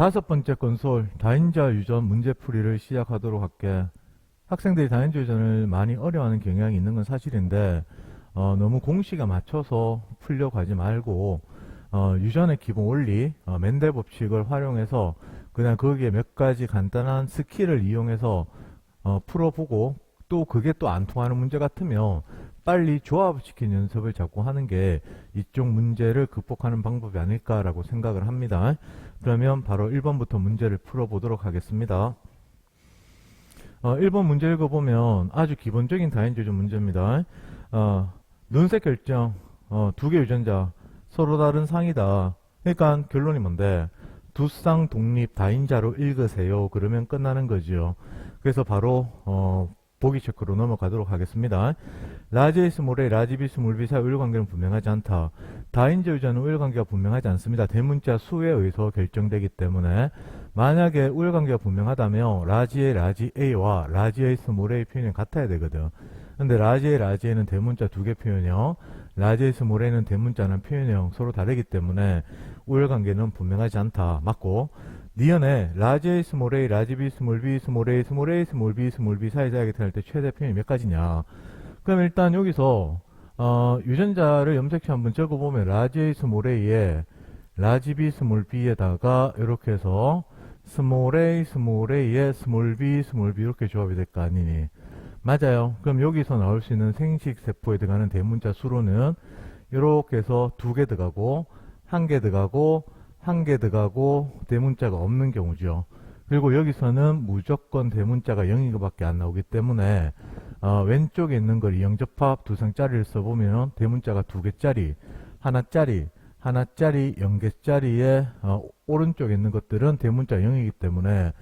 5번째 건솔 다인자 유전 문제풀이를 시작하도록 할게. 학생들이 다인자 유전을 많이 어려워하는 경향이 있는 건 사실인데 너무 공식에 맞춰서 풀려고 하지 말고 유전의 기본 원리 멘델 법칙을 활용해서 그냥 거기에 몇 가지 간단한 스킬을 이용해서 풀어보고, 또 그게 또 안 통하는 문제 같으면 빨리 조합시키는 연습을 자꾸 하는 게 이쪽 문제를 극복하는 방법이 아닐까라고 생각을 합니다. 그러면 바로 1번부터 문제를 풀어보도록 하겠습니다. 1번 문제 읽어보면 아주 기본적인 다인조준 문제입니다. 눈색 결정, 두 개 유전자 서로 다른 상이다. 그러니까 결론이 뭔데? 두 쌍 독립 다인자로 읽으세요. 그러면 끝나는 거죠. 그래서 바로 보기 체크로 넘어가도록 하겠습니다. 라지 스몰의 라지 비 스몰 비 사이 우열관계는 분명하지 않다. 다인자 유전은 우열관계가 분명하지 않습니다. 대문자 수에 의해서 결정되기 때문에 만약에 우열관계가 분명하다면 라지의 라지 A와 라지 A 스몰 A 표현이 같아야 되거든. 근데 라지의 라지 A는 대문자 두 개 표현형, 라지 A 스몰 A는 대문자는 표현형 서로 다르기 때문에 우열관계는 분명하지 않다. 맞고, 니은에 라지 A 스몰 A, 라지 B 스몰 B, 스몰 A, 스몰 A, 스몰 B, 스몰 B 사이사이하게 태어날 때 최대 표현이 몇 가지냐. 그럼 일단 여기서 유전자를 염색체 한번 적어보면 라지 A 스몰 A에 라지 B 스몰 B에다가 이렇게 해서 스몰 A 스몰 A에 스몰 B 스몰 B 이렇게 조합이 될 거 아니니. 맞아요. 그럼 여기서 나올 수 있는 생식 세포에 들어가는 대문자 수로는 이렇게 해서 2개 들어가고 1개 들어가고 1개 들어가고 대문자가 없는 경우죠. 그리고 여기서는 무조건 대문자가 0이밖에 안 나오기 때문에 왼쪽에 있는 걸 이형접합 두 쌍짜리를 써보면 대문자가 2개짜리, 하나짜리, 0개짜리에 오른쪽에 있는 것들은 대문자 0이기 때문에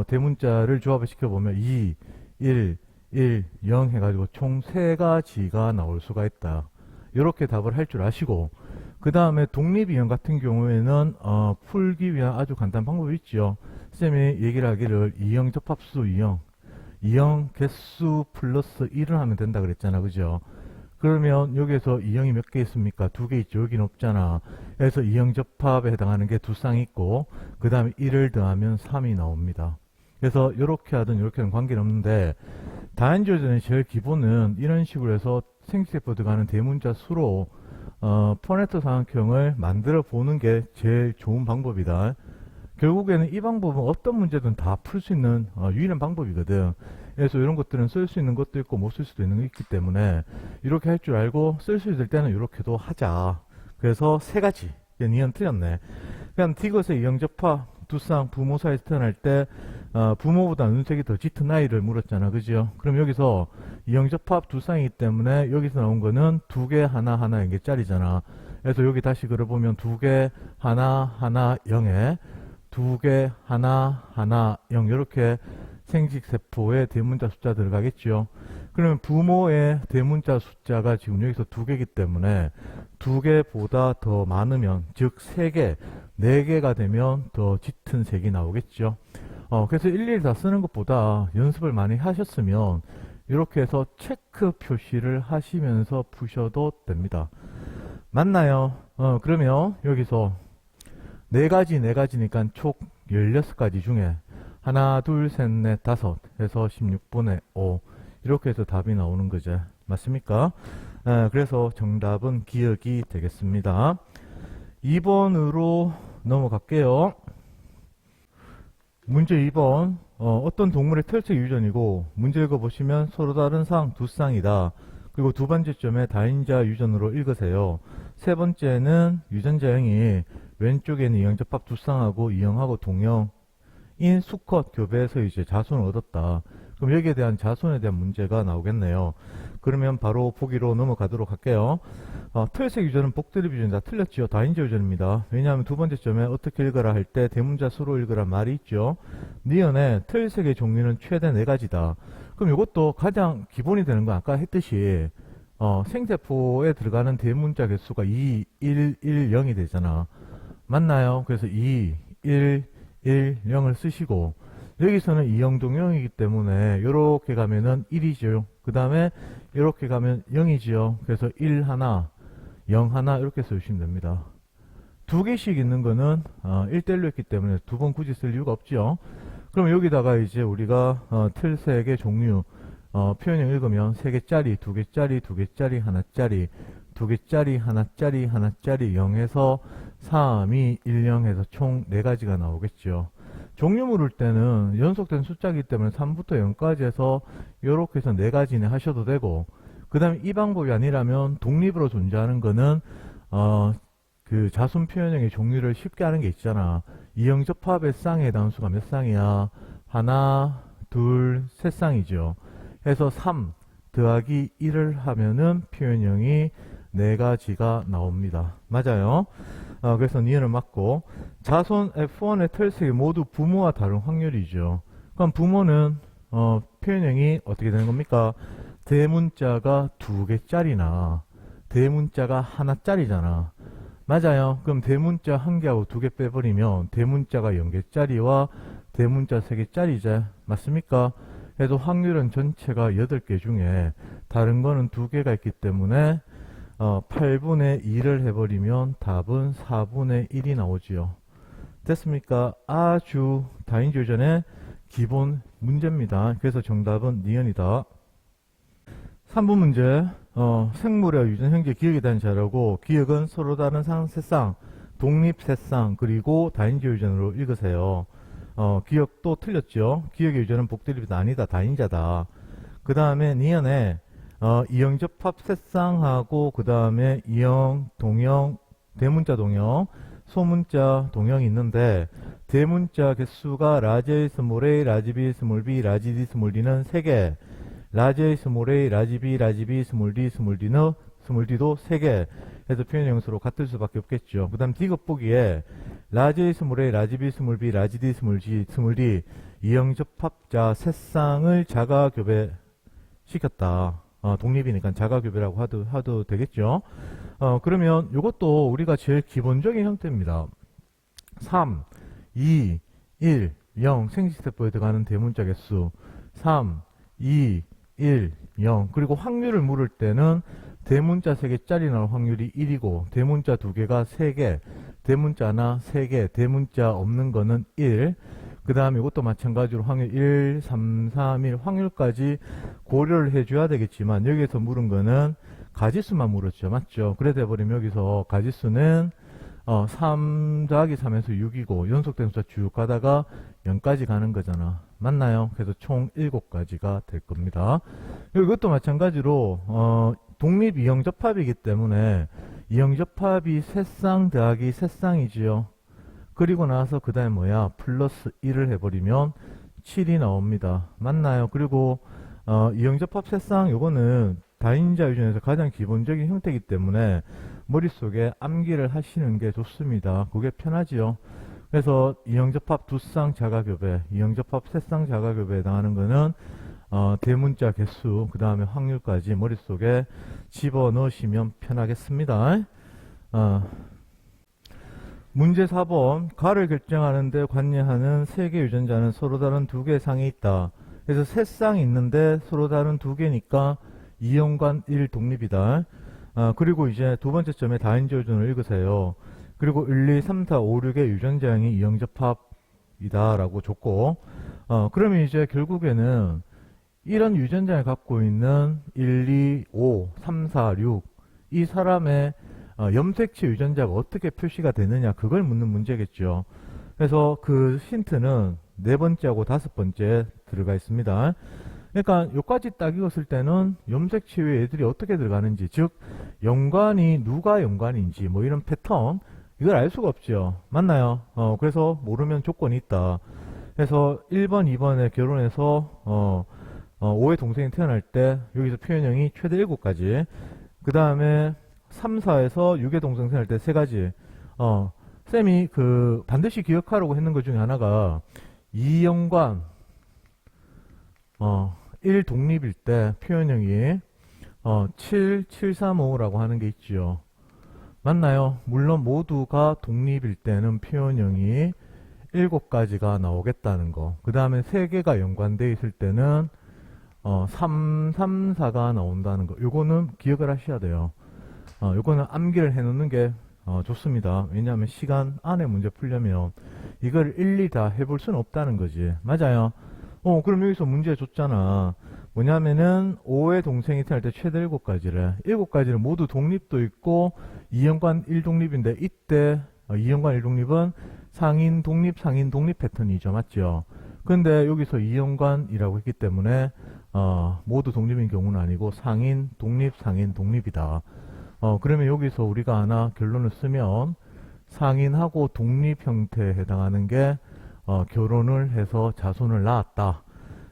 대문자를 조합을 시켜보면 2, 1, 1, 0 해가지고 총 3가지가 나올 수가 있다. 이렇게 답을 할 줄 아시고, 그 다음에 독립이형 같은 경우에는 풀기 위한 아주 간단한 방법이 있죠. 쌤이 얘기를 하기를 2형 접합수 2형 개수 플러스 1을 하면 된다 그랬잖아. 그죠? 그러면 여기에서 2형이 몇 개 있습니까? 2개 있죠. 여기는 없잖아. 그래서 2형 접합에 해당하는 게 2쌍이 있고, 그 다음에 1을 더하면 3이 나옵니다. 그래서 이렇게 하든 이렇게 하든 관계는 없는데, 다인조전의 제일 기본은 이런 식으로 해서 생식세포 들어가는 대문자 수로 퍼네트 사각형을 만들어 보는 게 제일 좋은 방법이다. 결국에는 이 방법은 어떤 문제든 다 풀 수 있는 유일한 방법이거든. 그래서 이런 것들은 쓸 수 있는 것도 있고 못 쓸 수도 있는 게 있기 때문에 이렇게 할 줄 알고 쓸 수 있을 때는 이렇게도 하자. 그래서 3가지. 니은 틀렸네. 그냥 디귿의 이형접합 두 쌍 부모 사이에서 태어날 때 부모보다 눈색이 더 짙은 나이를 물었잖아. 그죠? 그럼 여기서 이형접합 두 쌍이기 때문에 여기서 나온 거는 2개 하나 0개짜리잖아. 그래서 여기 다시 그려보면 2개 하나 0에 2개 하나 0 이렇게 생식세포의 대문자 숫자 들어가겠죠. 그러면 부모의 대문자 숫자가 지금 여기서 2개이기 때문에 2개보다 더 많으면, 즉 3개, 4개가 되면 더 짙은 색이 나오겠죠. 그래서 일일이 다 쓰는 것보다 연습을 많이 하셨으면 이렇게 해서 체크 표시를 하시면서 푸셔도 됩니다. 맞나요? 그러면 여기서 4가지니까 총 16가지 중에 하나, 둘, 셋, 넷, 다섯 해서 16분의 5 이렇게 해서 답이 나오는 거죠. 맞습니까? 그래서 정답은 기억이 되겠습니다. 2번으로 넘어갈게요. 문제 2번. 어떤 동물의 털색 유전이고, 문제 읽어보시면 서로 다른 상 두 쌍이다. 그리고 두 번째 점에 다인자 유전으로 읽으세요. 세 번째는 유전자 형이 왼쪽에는 이형접합 두 쌍하고 이형하고 동형인 수컷 교배에서 이제 자손을 얻었다. 그럼 여기에 대한 자손에 대한 문제가 나오겠네요. 그러면 바로 보기로 넘어가도록 할게요. 털색 유전은 복드립 유전자 틀렸지요. 다인자 유전입니다. 왜냐하면 두 번째 점에 어떻게 읽어라 할 때 대문자 수로 읽으란 말이 있죠. 니은의 털색의 종류는 최대 4가지다. 그럼 이것도 가장 기본이 되는 건 아까 했듯이 생세포에 들어가는 대문자 개수가 2, 1, 1, 0이 되잖아. 맞나요? 그래서 2, 1, 1, 0을 쓰시고, 여기서는 이형동형이기 때문에 이렇게 가면은 1이죠. 그 다음에 이렇게 가면 0이지요. 그래서 1 하나, 0 하나 이렇게 써주시면 됩니다. 두 개씩 있는 거는 1대1로 했기 때문에 두 번 굳이 쓸 이유가 없죠. 그럼 여기다가 이제 우리가 틀색의 종류 표현형 읽으면 3개짜리, 2개짜리, 2개짜리, 하나짜리, 2개짜리, 하나짜리, 하나짜리 0에서 3, 2, 1, 0에서 총 4가지가 나오겠죠. 종류 물을 때는 연속된 숫자이기 때문에 3부터 0까지 해서 이렇게 해서 4가지네 하셔도 되고, 그 다음에 이 방법이 아니라면 독립으로 존재하는 거는 그 자순 표현형의 종류를 쉽게 하는 게 있잖아. 이형접합의 쌍에 해당하는 수가 몇 쌍이야? 하나, 둘, 세 쌍이죠. 해서 3 더하기 1을 하면은 표현형이 4가지가 나옵니다. 맞아요. 그래서 니은을 맞고, 자손 F1의 틀색이 모두 부모와 다른 확률이죠. 그럼 부모는 표현형이 어떻게 되는 겁니까? 대문자가 2개짜리나 대문자가 하나짜리잖아. 맞아요. 그럼 대문자 1개하고 2개 빼버리면 대문자가 0개짜리와 대문자 3개짜리죠. 맞습니까? 그래서 확률은 전체가 8개 중에 다른 거는 2개가 있기 때문에 8분의 2를 해버리면 답은 4분의 1이 나오지요. 됐습니까? 아주 다인조전의 기본 문제입니다. 그래서 정답은 니은이다. 3번 문제. 생물의 유전 형제 기억에 대한 자료고, 기억은 서로 다른 세쌍, 독립 세쌍, 그리고 다인자 유전으로 읽으세요. 기억도 틀렸죠. 기억의 유전은 복들입니다. 아니다. 다인자다. 그 다음에 니은에 이형접합 세쌍하고 그 다음에 이형, 동형, 대문자 동형, 소문자 동형이 있는데, 대문자 개수가 라지 A 스몰 A, 라지 B 스몰 B, 라지 D 스몰 D는 3개, 라지 A 스몰 A, 라지 B, 라지 B 스몰 D 스몰 D는 스몰 D도 3개 해서 표현 형수로 같을 수밖에 없겠죠. 그 다음 D급 보기에 라지 A 스몰 A, 라지 B 스몰 B, 라지 D 스몰 G, 스몰 D 이형접합자 세쌍을 자가교배 시켰다. 독립이니까 자가교배라고 하도 되겠죠. 그러면 이것도 우리가 제일 기본적인 형태입니다. 3, 2, 1, 0 생식세포에 들어가는 대문자 개수 3, 2, 1, 0 그리고 확률을 물을 때는 대문자 3개짜리 나올 확률이 1이고 대문자 2개가 3개, 대문자 하나 3개, 대문자 없는 거는 1. 그 다음에 이것도 마찬가지로 확률 1, 3, 3, 1 확률까지 고려를 해줘야 되겠지만 여기에서 물은 거는 가지수만 물었죠. 맞죠? 그래 돼버리면 여기서 가지수는 3 더하기 3에서 6이고 연속된 숫자 쭉 가다가 0까지 가는 거잖아. 맞나요? 그래서 총 7가지가 될 겁니다. 이것도 마찬가지로 독립 이형접합이기 때문에 이형접합이 세쌍 더하기 세쌍이지요. 그리고 나서 그 다음에 뭐야? 플러스 1을 해버리면 7이 나옵니다. 맞나요? 그리고 이형접합 세쌍 요거는 다인자 유전에서 가장 기본적인 형태이기 때문에 머릿속에 암기를 하시는 게 좋습니다. 그게 편하지요. 그래서 이형접합 두쌍 자가교배, 이형접합 세쌍 자가교배에 해당하는 거는 대문자 개수, 그 다음에 확률까지 머릿속에 집어넣으시면 편하겠습니다. 문제 4번. 가를 결정하는데 관여하는 3개 유전자는 서로 다른 2개 상이 있다. 그래서 세 쌍이 있는데 서로 다른 2개니까 이형관 1 독립이다. 그리고 이제 두 번째 점에 다인자 유전을 읽으세요. 그리고 1, 2, 3, 4, 5, 6의 유전자형이 이형접합이다 라고 줬고, 그러면 이제 결국에는 이런 유전자를 갖고 있는 1, 2, 5, 3, 4, 6 이 사람의 염색체 유전자가 어떻게 표시가 되느냐 그걸 묻는 문제겠죠. 그래서 그 힌트는 4번째하고 5번째 들어가 있습니다. 그러니까 요까지 딱 읽었을 때는 염색체의 애들이 어떻게 들어가는지, 즉 연관이 누가 연관인지 뭐 이런 패턴 이걸 알 수가 없죠. 맞나요? 그래서 모르면 조건이 있다. 그래서 1번, 2번에 결혼해서 5의 동생이 태어날 때 여기서 표현형이 최대 7가지, 그 다음에 3, 4에서 6의 동생 태어날 때 3가지. 쌤이 그 반드시 기억하라고 했는 것 중에 하나가 이연관 1 독립일 때 표현형이 7, 7, 3, 5라고 하는 게 있죠. 맞나요? 물론 모두가 독립일 때는 표현형이 7가지가 나오겠다는 거. 그 다음에 3개가 연관되어 있을 때는 3, 3, 4가 나온다는 거. 요거는 기억을 하셔야 돼요. 요거는 암기를 해 놓는 게 좋습니다. 왜냐하면 시간 안에 문제 풀려면 이걸 일일이 다 해볼 수는 없다는 거지. 맞아요. 그럼 여기서 문제 줬잖아. 뭐냐면은 5의 동생이 태어날 때 최대 7가지래. 7가지는 모두 독립도 있고 이연관 1독립인데 이때 이연관 1독립은 상인 독립 패턴이죠. 맞죠? 근데 여기서 이연관이라고 했기 때문에 모두 독립인 경우는 아니고 상인 독립이다. 그러면 여기서 우리가 하나 결론을 쓰면 상인하고 독립 형태에 해당하는 게 결혼을 해서 자손을 낳았다.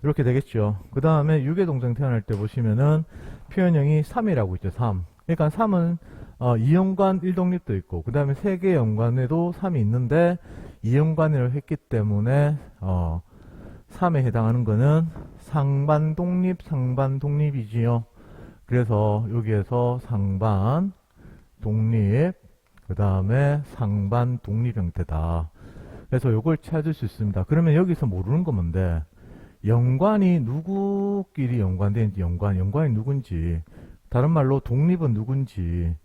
이렇게 되겠죠. 그 다음에 6의 동생 태어날 때 보시면은 표현형이 3이라고 있죠. 3. 그러니까 3은 2연관 1독립도 있고 그 다음에 3개 연관에도 3이 있는데 2연관이라고 했기 때문에 3에 해당하는 거는 상반 독립이지요. 그래서 여기에서 상반 독립 그 다음에 상반 독립 형태다. 그래서 요걸 찾을 수 있습니다. 그러면 여기서 모르는 건 뭔데? 연관이 누구끼리 연관되는지 연관이 누군지 다른 말로 독립은 누군지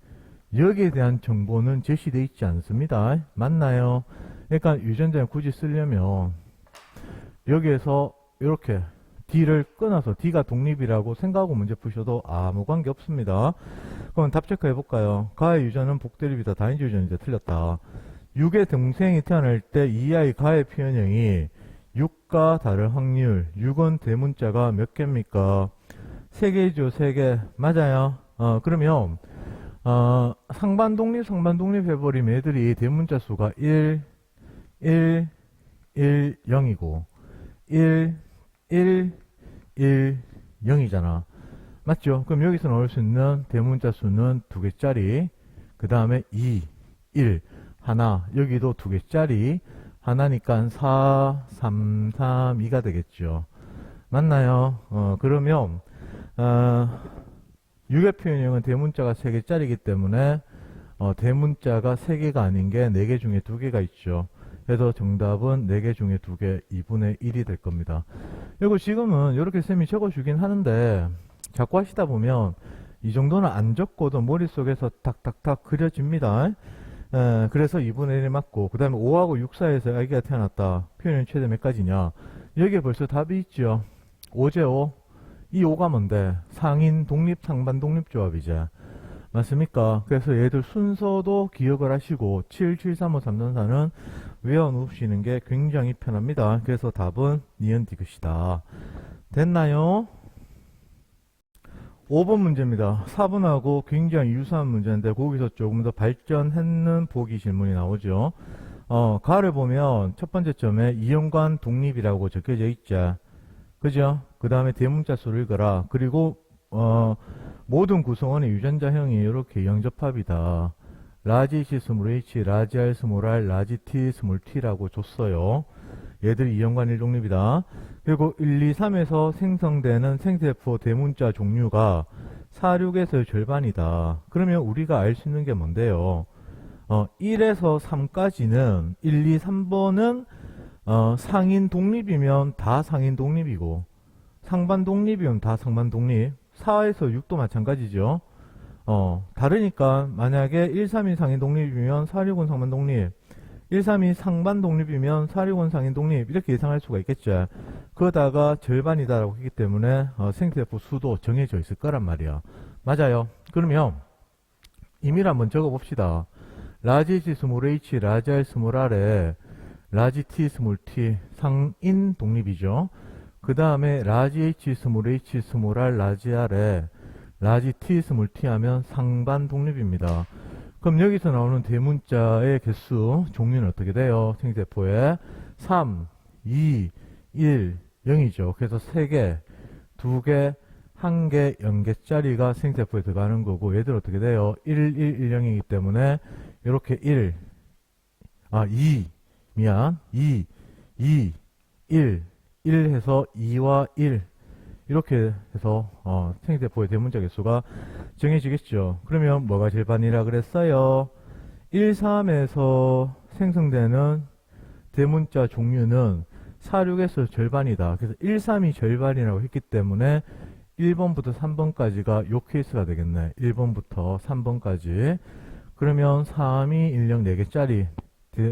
여기에 대한 정보는 제시되어 있지 않습니다. 맞나요? 그러니까 유전자를 굳이 쓰려면 여기에서 이렇게 D를 끊어서 D가 독립이라고 생각하고 문제 푸셔도 아무 관계 없습니다. 그럼 답 체크 해볼까요? 가의 유전은 복대립이다. 다인지 유전인데 틀렸다. 6의 동생이 태어날 때 이 아이 가의 표현형이 6과 다를 확률. 6은 대문자가 몇 개입니까? 3개죠. 3개. 맞아요. 그러면 상반 독립 해버리면 애들이 대문자 수가 1, 1, 1, 0이고 1, 1, 1, 0이잖아. 맞죠? 그럼 여기서 나올 수 있는 대문자 수는 2개짜리, 그 다음에 2, 1, 하나, 여기도 2개짜리, 하나니까 4, 3, 3, 2가 되겠죠. 맞나요? 그러면 6의 표현형은 대문자가 3개짜리이기 때문에 대문자가 3개가 아닌 게 4개 중에 2개가 있죠. 그래서 정답은 4개 중에 2개, 2분의 1이 될 겁니다. 그리고 지금은 이렇게 쌤이 적어주긴 하는데 자꾸 하시다 보면 이 정도는 안 적고도 머릿속에서 탁탁탁 그려집니다. 그래서 2분의 1이 맞고 그 다음에 5하고 6 사이에서 아기가 태어났다. 표현이 최대 몇 가지냐? 여기에 벌써 답이 있죠. 5제 5. 이 5가 뭔데? 상인 독립 상반 독립 조합이죠. 맞습니까? 그래서 얘들 순서도 기억을 하시고 7, 7, 3, 5, 3, 4는 외워놓으시는 게 굉장히 편합니다. 그래서 답은 니은 디귿이다. 됐나요? 5번 문제입니다. 4번하고 굉장히 유사한 문제인데 거기서 조금 더 발전했는 보기 질문이 나오죠. 가를 보면 첫 번째 점에 이연관 독립이라고 적혀져 있죠. 그죠? 그 다음에 대문자 수를 읽어라. 그리고 모든 구성원의 유전자형이 이렇게 영접합이다. 라지 C 스몰 H, 라지 R 스몰 R, 라지 T 스몰 T라고 줬어요. 얘들이 이연관 1독립이다. 그리고 1, 2, 3에서 생성되는 생세포 대문자 종류가 4, 6에서의 절반이다. 그러면 우리가 알 수 있는 게 뭔데요? 1에서 3까지는 1, 2, 3번은 상인 독립이면 다 상인 독립이고 상반 독립이면 다 상반 독립. 4에서 6도 마찬가지죠. 다르니까 만약에 1, 3이 상인 독립이면 4, 6은 상반 독립, 1, 3이 상반 독립이면 4, 6은 상인 독립 이렇게 예상할 수가 있겠죠. 그러다가 절반이다라고 했기 때문에 생세포 수도 정해져 있을 거란 말이야. 맞아요. 그러면 임의를 한번 적어봅시다. 라지 H 스몰 H, 라지 R 스몰 R에 라지 T 스몰 T 상인 독립이죠. 그 다음에 라지 H 스몰 H 스몰 R 라지 R에 라지 T 스몰 T 하면 상반 독립입니다. 그럼 여기서 나오는 대문자의 개수 종류는 어떻게 돼요? 생세포에 3, 2, 1, 0이죠. 그래서 3개, 2개, 1개, 0개짜리가 생세포에 들어가는 거고 얘들 어떻게 돼요? 1, 1, 1, 0이기 때문에 이렇게 2, 2, 1, 1 해서 2와 1 이렇게 해서 생세포의 대문자 개수가 정해지겠죠. 그러면 뭐가 절반이라 그랬어요? 1, 3에서 생성되는 대문자 종류는 4, 6에서 절반이다. 그래서 1, 3이 절반이라고 했기 때문에 1번부터 3번까지가 요 케이스가 되겠네. 1번부터 3번까지. 그러면 321령 4개짜리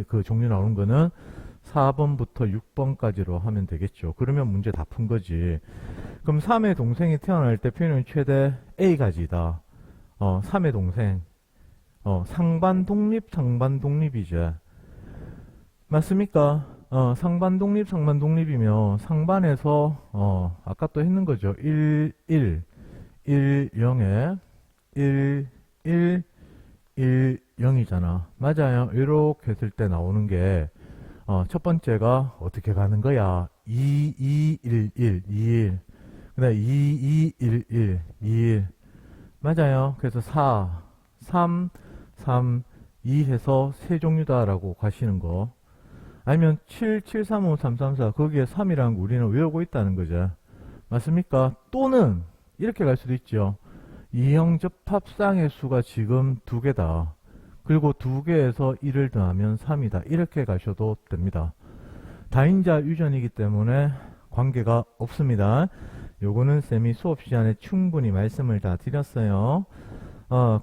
그 종류 나오는 거는 4번부터 6번까지로 하면 되겠죠. 그러면 문제 다 푼 거지. 그럼 3의 동생이 태어날 때 표현이 최대 A가지다. 3의 동생. 상반 독립, 상반 독립이죠. 맞습니까? 상반 독립, 상반 독립이면 상반에서 아까 또 했는 거죠. 1, 1, 1, 0에 1, 1, 1, 0이잖아. 맞아요. 이렇게 했을 때 나오는 게 첫 번째가 어떻게 가는 거야? 2, 2, 1, 1, 2, 1. 그 다음에 2, 2, 1, 1, 2, 1. 맞아요. 그래서 4, 3, 3, 2 해서 세 종류다라고 가시는 거. 아니면 7, 7, 3, 5, 3, 3, 4 거기에 3이라는 거 우리는 외우고 있다는 거죠. 맞습니까? 또는 이렇게 갈 수도 있죠. 이형 접합상의 수가 지금 2개다. 그리고 2개에서 1을 더하면 3이다. 이렇게 가셔도 됩니다. 다인자 유전이기 때문에 관계가 없습니다. 요거는 쌤이 수업 시간에 충분히 말씀을 다 드렸어요.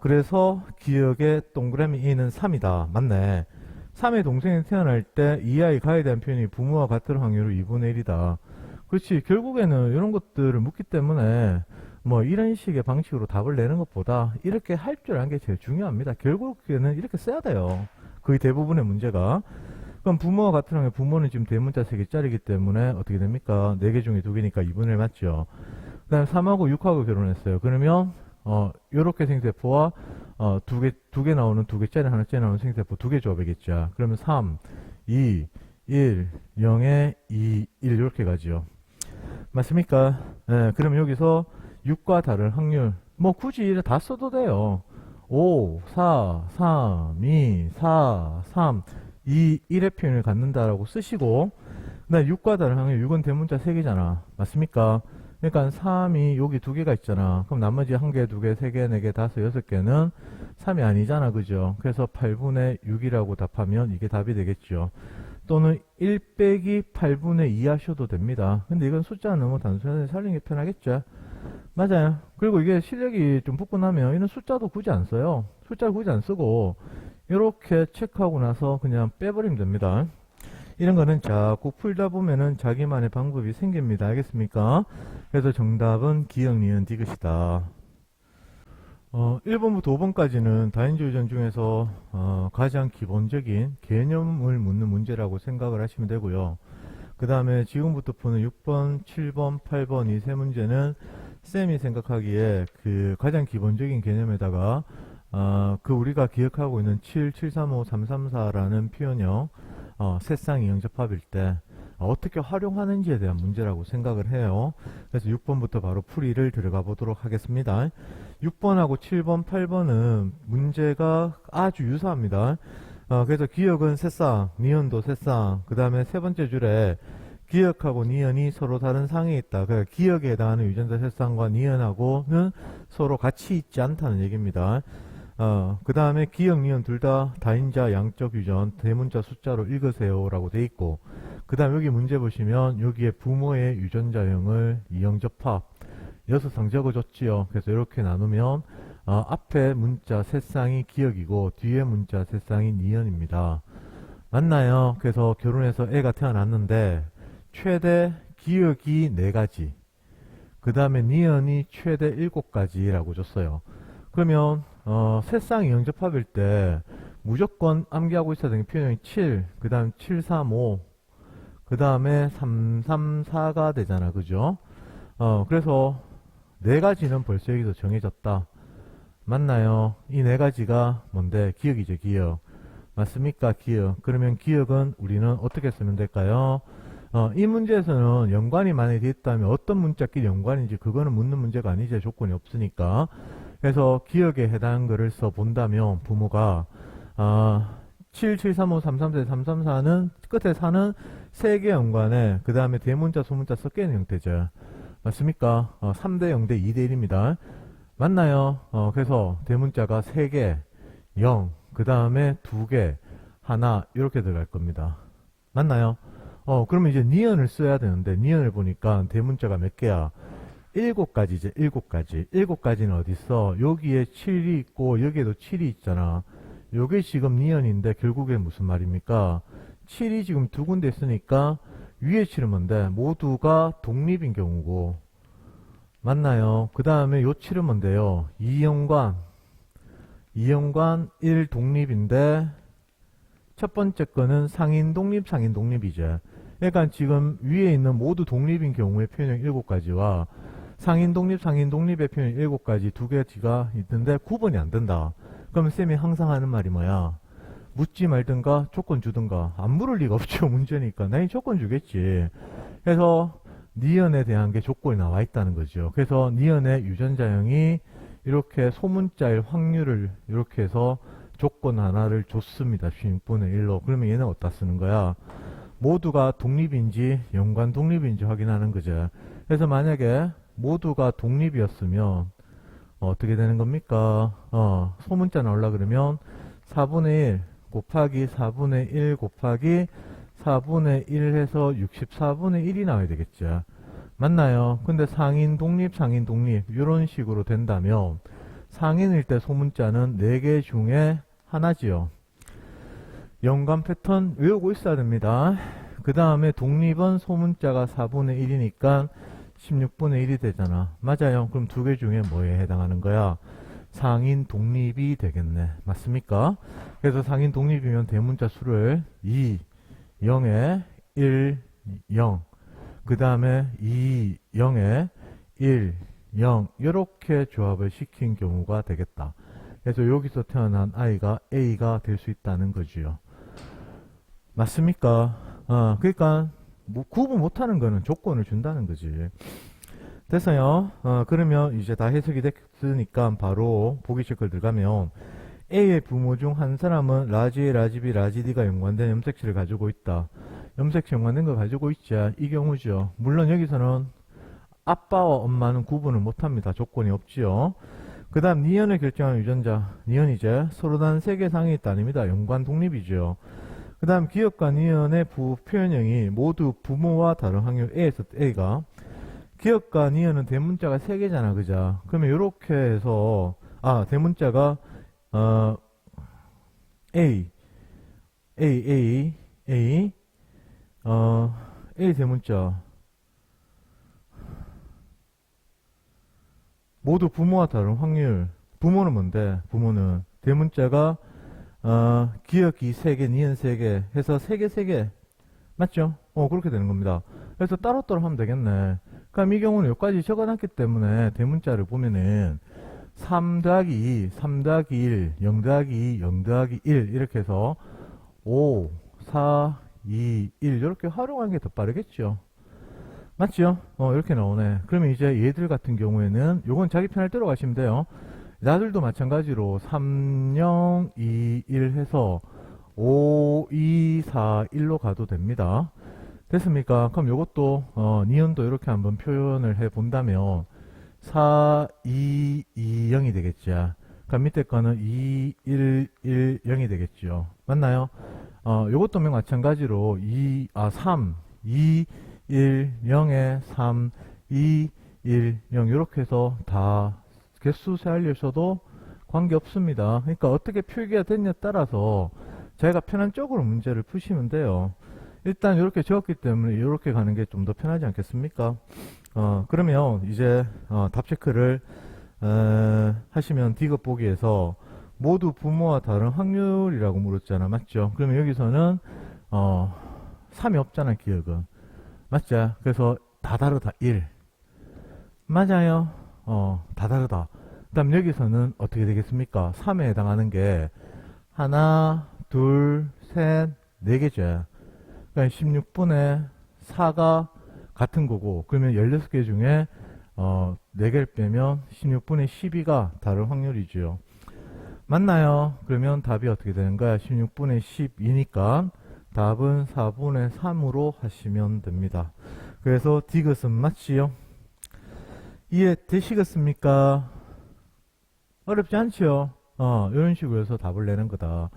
그래서 기억의 동그라미 A는 3이다. 맞네. 3의 동생이 태어날 때 이 아이 가에 대한 표현이 부모와 같을 확률은 2분의 1이다. 그렇지. 결국에는 이런 것들을 묻기 때문에 뭐 이런 식의 방식으로 답을 내는 것보다 이렇게 할 줄 아는 게 제일 중요합니다. 결국에는 이렇게 써야 돼요. 거의 대부분의 문제가. 그럼 부모와 같은 확률, 부모는 지금 대문자 3개짜리이기 때문에 어떻게 됩니까? 4개 중에 2개니까 2분의 1 맞죠? 그 다음에 3하고 6하고 결혼했어요. 그러면 요렇게 생세포와 두 개 나오는 2개짜리 하나짜리 나오는 생세포 2개 조합이겠죠. 그러면 3, 2, 1, 0에 2, 1 이렇게 가죠. 맞습니까? 네, 그럼 여기서 6과 다른 확률 뭐 굳이 이래 다 써도 돼요. 5, 4, 3, 2, 4, 3, 2, 1의 표현을 갖는다라고 쓰시고 그다음 6과 다른 확률 6은 대문자 3개잖아. 맞습니까? 그러니까 3이 여기 2개가 있잖아. 그럼 나머지 1개, 2개, 3개, 4개, 5, 6개는 3이 아니잖아. 그죠? 그래서 8분의 6이라고 답하면 이게 답이 되겠죠. 또는 1 빼기 8분의 2 하셔도 됩니다. 근데 이건 숫자는 너무 단순해서 살리는 게 편하겠죠. 맞아요. 그리고 이게 실력이 좀 붙고 나면 이런 숫자도 굳이 안 써요. 숫자를 굳이 안 쓰고 이렇게 체크하고 나서 그냥 빼버리면 됩니다. 이런 거는 자꾸 풀다 보면은 자기만의 방법이 생깁니다. 알겠습니까? 그래서 정답은 기억, 니은, 디귿이다. 1번부터 5번까지는 다인조 유전 중에서 가장 기본적인 개념을 묻는 문제라고 생각을 하시면 되고요. 그 다음에 지금부터 푸는 6번, 7번, 8번 이 세 문제는 쌤이 생각하기에 그 가장 기본적인 개념에다가 그 우리가 기억하고 있는 7, 7, 3, 5, 3, 3, 4라는 표현형 세쌍 이형접합일 때 어떻게 활용하는지에 대한 문제라고 생각을 해요. 그래서 6번부터 바로 풀이를 들어가 보도록 하겠습니다. 6번하고 7번, 8번은 문제가 아주 유사합니다. 그래서 기억은 세쌍, 니은도 세쌍, 그 다음에 세 번째 줄에 기억하고 니은이 서로 다른 상에 있다. 그러니까 기억에 해당하는 유전자 세쌍과 니은하고는 서로 같이 있지 않다는 얘기입니다. 그 다음에 기억, 니은 둘 다 다인자 양적 유전 대문자 숫자로 읽으세요 라고 돼 있고 그 다음 여기 문제 보시면 여기에 부모의 유전자형을 이형접합 6상 적어줬지요. 그래서 이렇게 나누면 앞에 문자 세 쌍이 기억이고 뒤에 문자 세 쌍이 니은입니다. 맞나요? 그래서 결혼해서 애가 태어났는데 최대 기억이 4가지 그 다음에 니은이 최대 7가지라고 줬어요. 그러면 세 쌍이 영접합일 때 무조건 암기하고 있어야 되는 표현이 7, 그 다음 7, 3, 5, 그 다음에 3, 3, 4가 되잖아. 그죠? 그래서 4가지는 벌써 여기서 정해졌다. 맞나요? 이 4가지가 뭔데? 기억이죠, 기억. 맞습니까? 기억. 그러면 기억은 우리는 어떻게 쓰면 될까요? 이 문제에서는 연관이 만약에 되어 있다면 어떤 문자끼리 연관인지 그거는 묻는 문제가 아니지. 조건이 없으니까. 그래서 기억에 해당하는 거를 써본다면 부모가 7, 7, 3, 5, 3, 3, 4, 3, 3, 4는 끝에 4는 3개 연관에 그 다음에 대문자, 소문자 섞여 있는 형태죠. 맞습니까? 3대 0대 2대 1입니다. 맞나요? 그래서 대문자가 3개, 0, 그 다음에 2개, 하나 이렇게 들어갈 겁니다. 맞나요? 그러면 이제 니은을 써야 되는데 니은을 보니까 대문자가 몇 개야? 7가지죠. 7가지. 7가지는 어디 있어? 여기에 7이 있고 여기에도 7이 있잖아. 요게 지금 니은인데 결국에 무슨 말입니까? 7이 지금 두 군데 있으니까 위에 7은 뭔데? 모두가 독립인 경우고 맞나요? 그 다음에 요 7은 뭔데요? 이연관 1 독립인데 첫 번째 거는 상인 독립 상인 독립이죠. 그러니까 지금 위에 있는 모두 독립인 경우의 표현형 7가지와 상인 독립 상인 독립의 표현 7가지 두 개가 있는데 구분이 안 된다. 그럼 쌤이 항상 하는 말이 뭐야? 묻지 말든가 조건 주든가. 안 물을 리가 없죠. 문제니까 당연히 조건 주겠지. 그래서 니은에 대한 게 조건이 나와 있다는 거죠. 그래서 니은의 유전자형이 이렇게 소문자일 확률을 이렇게 해서 조건 하나를 줬습니다. 16분의 1로. 그러면 얘는 어디다 쓰는 거야? 모두가 독립인지 연관 독립인지 확인하는 거죠. 그래서 만약에 모두가 독립이었으면 어떻게 되는 겁니까? 소문자 나오려 그러면 4분의 1 곱하기 4분의 1 곱하기 4분의 1 해서 64분의 1이 나와야 되겠죠. 맞나요? 근데 상인 독립 상인 독립 이런 식으로 된다면 상인일 때 소문자는 4개 중에 하나지요. 연관 패턴 외우고 있어야 됩니다. 그 다음에 독립은 소문자가 4분의 1이니까 16분의 1이 되잖아. 맞아요. 그럼 두 개 중에 뭐에 해당하는 거야? 상인 독립이 되겠네. 맞습니까? 그래서 상인 독립이면 대문자 수를 2, 0에 1, 0. 그 다음에 2, 0에 1, 0. 이렇게 조합을 시킨 경우가 되겠다. 그래서 여기서 태어난 아이가 A가 될 수 있다는 거지요. 맞습니까? 그러니까 뭐 구분 못하는 거는 조건을 준다는 거지. 됐어요. 그러면 이제 다 해석이 됐으니까 바로 보기 체크를 들어가면 A의 부모 중 한 사람은 라지 A, 라지 B, 라지 D가 연관된 염색체를 가지고 있다. 염색체 연관된 거 가지고 있지. 이 경우죠. 물론 여기서는 아빠와 엄마는 구분을 못합니다. 조건이 없지요. 그 다음 니은을 결정하는 유전자. 니은 이제 서로 단 3개 상에 있다 아닙니다. 연관 독립이죠. 그 다음 기억과 니은의 표현형이 모두 부모와 다른 확률 A에서 A가 기억과 니은은 대문자가 3개잖아. 그죠? 그러면 이렇게 해서 대문자가 A A A 대문자 모두 부모와 다른 확률. 부모는 뭔데? 부모는 대문자가 기억이 3개, 니은 3개 해서 3개 맞죠? 그렇게 되는 겁니다. 그래서 따로따로 하면 되겠네. 그럼 이 경우는 여기까지 적어놨기 때문에 대문자를 보면은 3 더하기 2, 3 더하기 1, 0 더하기 2, 0 더하기 1 이렇게 해서 5, 4, 2, 1 이렇게 활용하는 게 더 빠르겠죠. 맞죠? 이렇게 나오네. 그러면 이제 얘들 같은 경우에는 요건 자기 편할 대로 가시면 돼요. 나들도 마찬가지로 3, 0, 2, 1 해서 5, 2, 4, 1로 가도 됩니다. 됐습니까? 그럼 요것도 니은도 이렇게 한번 표현을 해 본다면 4, 2, 2, 0이 되겠죠. 그럼 밑에 거는 2, 1, 1, 0이 되겠죠. 맞나요? 요것도 마찬가지로 3, 2, 1, 0에 3, 2, 1, 0 이렇게 해서 다 개수 세알려셔도 관계없습니다. 그러니까 어떻게 표기가 됐냐에 따라서 자기가 편한 쪽으로 문제를 푸시면 돼요. 일단 이렇게 적었기 때문에 이렇게 가는 게 좀 더 편하지 않겠습니까? 그러면 이제 답 체크를 하시면 디귿 보기에서 모두 부모와 다른 확률이라고 물었잖아. 맞죠? 그러면 여기서는 3이 없잖아. 기억은. 맞죠? 그래서 다 다르다. 1. 맞아요. 다 다르다. 그 다음 여기서는 어떻게 되겠습니까? 3에 해당하는 게 하나, 둘, 셋, 4개죠. 그러니까 16분의 4가 같은 거고, 그러면 16개 중에 4개를 빼면 16분의 12가 다른 확률이죠. 맞나요? 그러면 답이 어떻게 되는 거야? 16분의 12니까 답은 4분의 3으로 하시면 됩니다. 그래서 디귿은 맞지요? 이해되시겠습니까? 어렵지 않지요? 이런 식으로 해서 답을 내는 거다.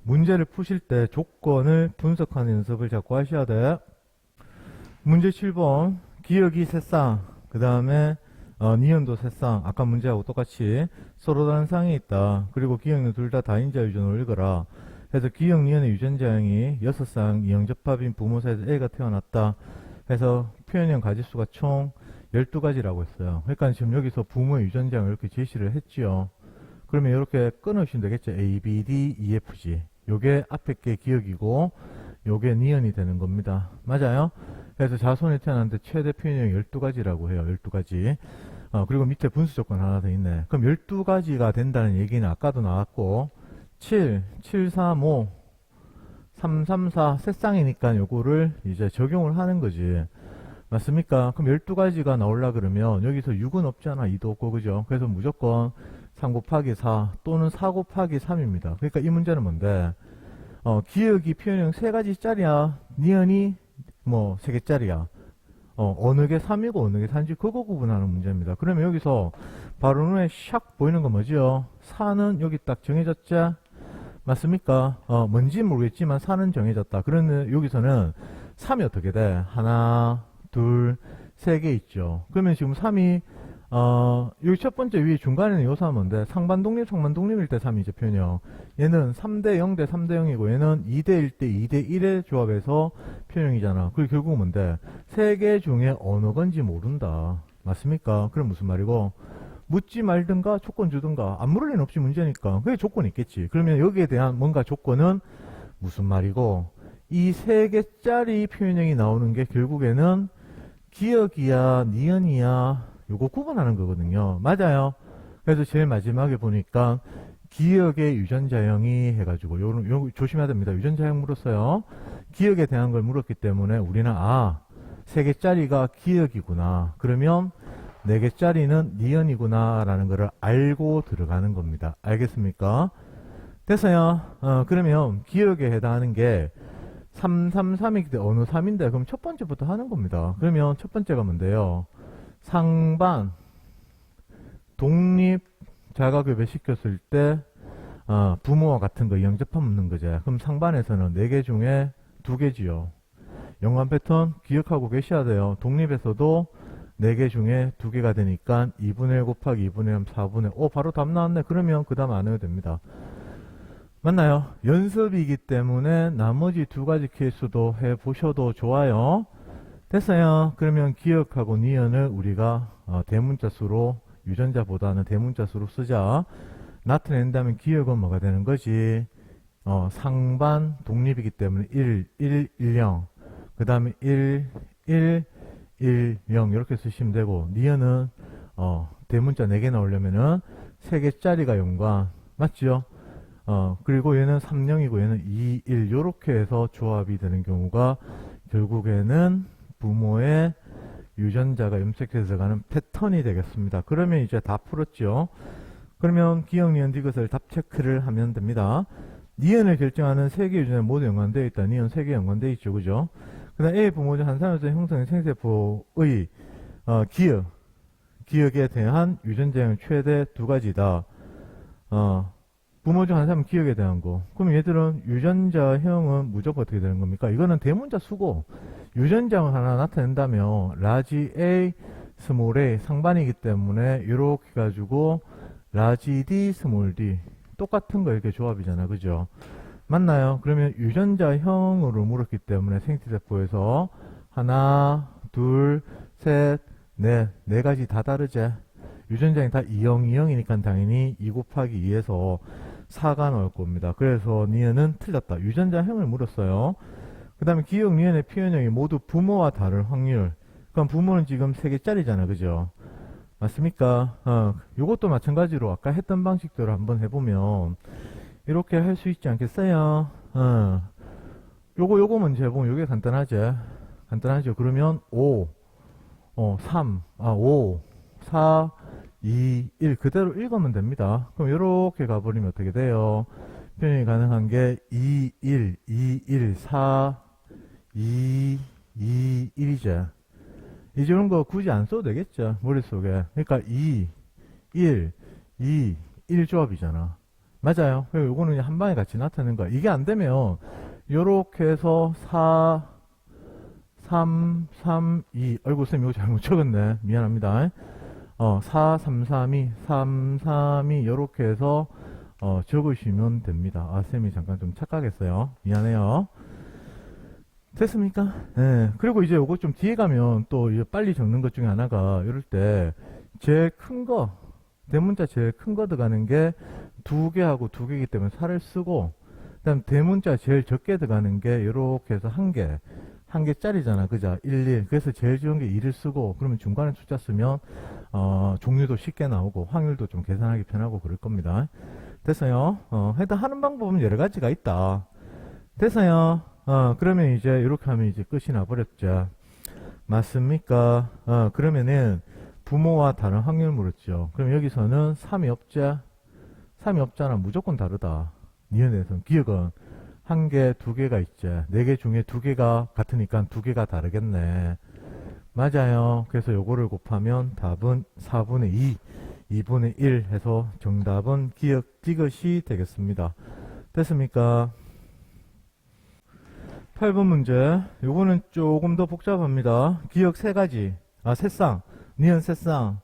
문제를 푸실 때 조건을 분석하는 연습을 자꾸 하셔야 돼. 문제 7번 기억이 새쌍 그 다음에 니은도 새쌍, 아까 문제하고 똑같이 서로 다른 쌍이 있다. 그리고 기역은 둘 다 다인자 유전으로 읽어라. 그래서 기역, 니은의 유전자형이 6쌍 이영접합인 부모 사이에서 A가 태어났다. 해서 표현형 가지수가 총 12가지라고 했어요. 그러니까 지금 여기서 부모의 유전자형을 이렇게 제시를 했지요. 그러면 이렇게 끊으시면 되겠죠. A, B, D, E, F, G. 요게 앞에 게 기억이고 요게 니은이 되는 겁니다. 맞아요? 그래서 자손이 태어났는데 최대 표현형이 12가지라고 해요. 12가지. 그리고 밑에 분수 조건 하나 더 있네. 그럼 12가지가 된다는 얘기는 아까도 나왔고 7, 7, 3, 5, 3, 3, 4 새쌍이니까 요거를 이제 적용을 하는 거지. 맞습니까? 그럼 12가지가 나오려 그러면 여기서 6은 없잖아. 2도 없고 그죠? 그래서 무조건 3 곱하기 4 또는 4 곱하기 3입니다. 그러니까 이 문제는 뭔데 기억이 표현형 3가지짜리야. 니은이 뭐 3개짜리야. 어느 게 3이고 어느 게 4인지 그거 구분하는 문제입니다. 그러면 여기서 바로 눈에 샥 보이는 거 뭐지요? 4는 여기 딱 정해졌죠? 맞습니까? 뭔지 모르겠지만 4는 정해졌다. 그러면 여기서는 3이 어떻게 돼? 하나, 둘, 3개 있죠. 그러면 지금 3이 여기 첫 번째 위에 중간에는 요 3은 뭔데? 상반독립, 상반독립일 때 3이죠, 표현형. 얘는 3대 0 대 3대 0이고 얘는 2대 1 대 2대 1의 조합에서 표현형이잖아. 그리고 결국 뭔데? 3개 중에 어느 건지 모른다. 맞습니까? 그럼 무슨 말이고? 묻지 말든가 조건 주든가 안 물을 리는 없이 문제니까 그게 조건이 있겠지. 그러면 여기에 대한 뭔가 조건은 무슨 말이고 이 3개짜리 표현형이 나오는 게 결국에는 기억이야 니은이야 요거 구분하는 거거든요. 맞아요. 그래서 제일 마지막에 보니까 기억의 유전자형이 해가지고 요 조심해야 됩니다. 유전자형 물었어요. 기억에 대한 걸 물었기 때문에 우리는 3개짜리가 기억이구나. 그러면 4개짜리는 니은이구나 라는 것을 알고 들어가는 겁니다. 알겠습니까? 됐어요. 그러면 기억에 해당하는 게 333이기 때문에 어느 3인데 그럼 첫 번째부터 하는 겁니다. 그러면 첫 번째가 뭔데요? 상반 독립 자가교배 시켰을 때 부모와 같은 거 영접함 없는 거죠. 그럼 상반에서는 4개 중에 2개지요. 연관 패턴 기억하고 계셔야 돼요. 독립에서도 4개 중에 2개가 되니까 2분의 1 곱하기 2분의 3 4분의 5 바로 답 나왔네. 그러면 그 다음 안 해도 됩니다. 맞나요? 연습이기 때문에 나머지 2가지 케이스도 해보셔도 좋아요. 됐어요. 그러면 기억하고 니은을 우리가 대문자 수로 유전자보다는 대문자 수로 쓰자. 나타낸다면 기억은 뭐가 되는 거지? 상반 독립이기 때문에 1, 1, 1, 0. 그 다음에 1, 1, 1, 0 이렇게 쓰시면 되고 니은은 대문자 4개 나오려면은 3개짜리가 연관 맞죠? 그리고 얘는 3, 0이고 얘는 2, 1 요렇게 해서 조합이 되는 경우가 결국에는 부모의 유전자가 염색해서 가는 패턴이 되겠습니다. 그러면 이제 다 풀었죠. 그러면 기억, 니은, 디귿을 답 체크를 하면 됩니다. 니은을 결정하는 3개 유전자 모두 연관되어 있다. 니은 3개 연관되어 있죠. 그죠? 그 다음 A 부모중 한 사람에서 형성된 생세포의 기억에 대한 유전자형 최대 2가지다. 부모 중 한 사람은 기억에 대한 거. 그럼 얘들은 유전자형은 무조건 어떻게 되는 겁니까? 이거는 대문자 수고 유전자형 하나 나타낸다면 라지 A, 스몰 a 상반이기 때문에 이렇게 가지고 라지 D, 스몰 d 똑같은 거 이렇게 조합이잖아. 그죠? 맞나요? 그러면 유전자형으로 물었기 때문에 생티세포에서 하나, 둘, 셋, 넷, 4가지 다 다르지? 유전자형이 다 2형, 2형이니까 당연히 2 곱하기 2에서 4가 나올 겁니다. 그래서 니은은 틀렸다. 유전자형을 물었어요. 그 다음에 기억, 니은의 표현형이 모두 부모와 다를 확률. 그럼 부모는 지금 3개짜리잖아. 그죠? 맞습니까? 요것도 마찬가지로 아까 했던 방식대로 한번 해보면 이렇게 할 수 있지 않겠어요? 요거 먼저 해보면 요게 간단하죠? 간단하죠? 그러면 5, 3, 5, 4, 2, 1 그대로 읽으면 됩니다. 그럼 이렇게 가버리면 어떻게 돼요? 표현이 가능한 게 2, 1, 2, 1, 4, 2, 2, 1이죠. 이런 거 굳이 안 써도 되겠죠. 머릿속에. 그러니까 2, 1, 2, 1 조합이잖아. 맞아요. 요거는 한 방에 같이 나타내는 거야. 이게 안 되면 요렇게 해서 4, 3, 3, 2 아이고 쌤 이거 잘못 적었네. 미안합니다. 4, 3, 3이, 3, 3이, 요렇게 해서, 적으시면 됩니다. 아, 쌤이 잠깐 좀 착각했어요. 미안해요. 됐습니까? 예. 그리고 이제 요거 좀 뒤에 가면 또 이제 빨리 적는 것 중에 하나가, 이럴 때, 제일 큰 거, 대문자 제일 큰 거 들어가는 게 2개하고 2개이기 때문에 4를 쓰고, 그 다음 대문자 제일 적게 들어가는 게 요렇게 해서 1개. 1개짜리잖아. 그죠? 1, 1. 그래서 제일 적은 게 2를 쓰고, 그러면 중간에 숫자 쓰면, 종류도 쉽게 나오고, 확률도 좀 계산하기 편하고 그럴 겁니다. 됐어요? 하여튼 하는 방법은 여러 가지가 있다. 됐어요? 그러면 이제 이렇게 하면 이제 끝이 나버렸죠. 맞습니까? 그러면은 부모와 다른 확률 물었죠. 그럼 여기서는 3이 없자? 3이 없잖아. 무조건 다르다. 니은에서는 기억은 1개, 2개가 있지. 4개 중에 2개가 같으니까 2개가 다르겠네. 맞아요. 그래서 요거를 곱하면 답은 4분의 2, 2분의 1 해서 정답은 기억, 디귿이 되겠습니다. 됐습니까? 8번 문제. 요거는 조금 더 복잡합니다. 기억 3가지. 새쌍. 니은 새쌍.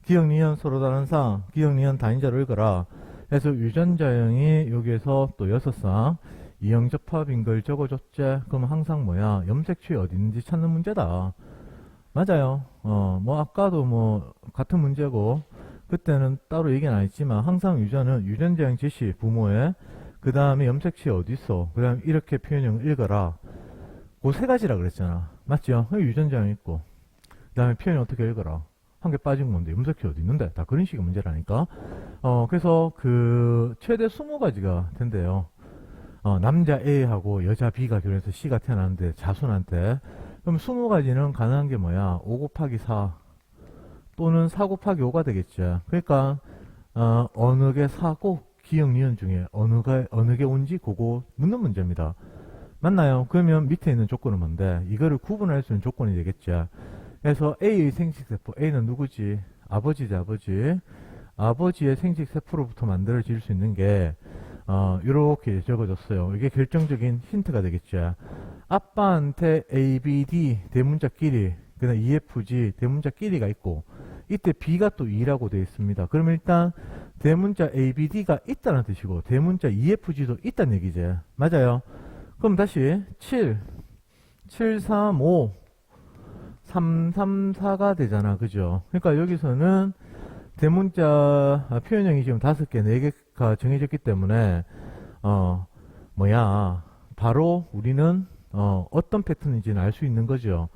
기억, 니은 서로 다른 쌍. 기억, 니은 단위자로 읽어라. 그래서 유전자형이 여기에서 또 6쌍. 이형접합인 걸 적어줬지. 그럼 항상 뭐야? 염색취 어디 있는지 찾는 문제다. 맞아요. 뭐 아까도 뭐 같은 문제고 그때는 따로 얘기는 안 했지만 항상 유전은 유전자형 지시 부모의 그 다음에 염색치 어디 있어? 그 다음에 이렇게 표현형을 읽어라. 그 3가지라 그랬잖아. 맞죠? 유전자형 있고 그 다음에 표현형 어떻게 읽어라. 1개 빠진 건데 염색치 어디 있는데? 다 그런 식의 문제라니까. 그래서 그 최대 20가지가 된대요. 남자 A하고 여자 B가 결혼해서 C가 태어났는데 자손한테 그럼 20가지는 가능한 게 뭐야? 5 곱하기 4 또는 4 곱하기 5가 되겠죠. 그러니까 어느 게 4고 기억 니은 중에 어느 게 온지 그거 묻는 문제입니다. 맞나요? 그러면 밑에 있는 조건은 뭔데? 이거를 구분할 수 있는 조건이 되겠죠. 그래서 A의 생식세포 A는 누구지? 아버지지 아버지. 아버지의 생식세포로부터 만들어질 수 있는 게 이렇게 적어졌어요. 이게 결정적인 힌트가 되겠죠. 아빠한테 A, B, D 대문자끼리 그다음 EFG 대문자끼리가 있고 이때 B가 또 2라고 되어 있습니다. 그럼 일단 대문자 A, B, D가 있다는 뜻이고 대문자 EFG도 있다는 얘기지. 맞아요. 그럼 다시 7, 7, 3, 5, 3, 3, 4가 되잖아. 그죠? 그러니까 여기서는 대문자 표현형이 지금 5개, 4개가 정해졌기 때문에 바로 우리는 어떤 패턴인지는 알 수 있는 거죠.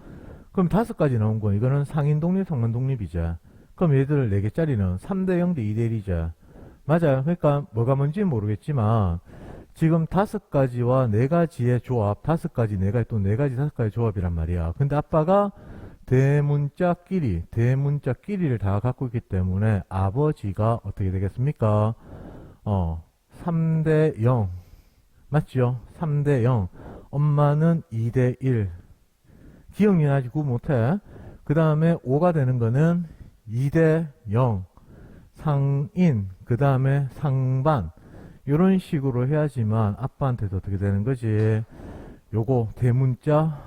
그럼 5가지 나온 거 이거는 상인 독립, 상관 독립이죠. 그럼 얘들 4개짜리는 3대 0 대 2대 1이죠. 맞아요. 그러니까 뭐가 뭔지는 모르겠지만 지금 5가지와 4가지의 조합, 5가지, 4가지 또 4가지, 5가지 조합이란 말이야. 근데 아빠가 대문자끼리를 다 갖고 있기 때문에 아버지가 어떻게 되겠습니까? 3대 0. 맞죠? 3대 0. 엄마는 2대 1. 기억이 아직 구분 못해. 그 다음에 5가 되는 거는 2대 0. 상인. 그 다음에 상반. 이런 식으로 해야지만 아빠한테도 어떻게 되는 거지? 요거 대문자.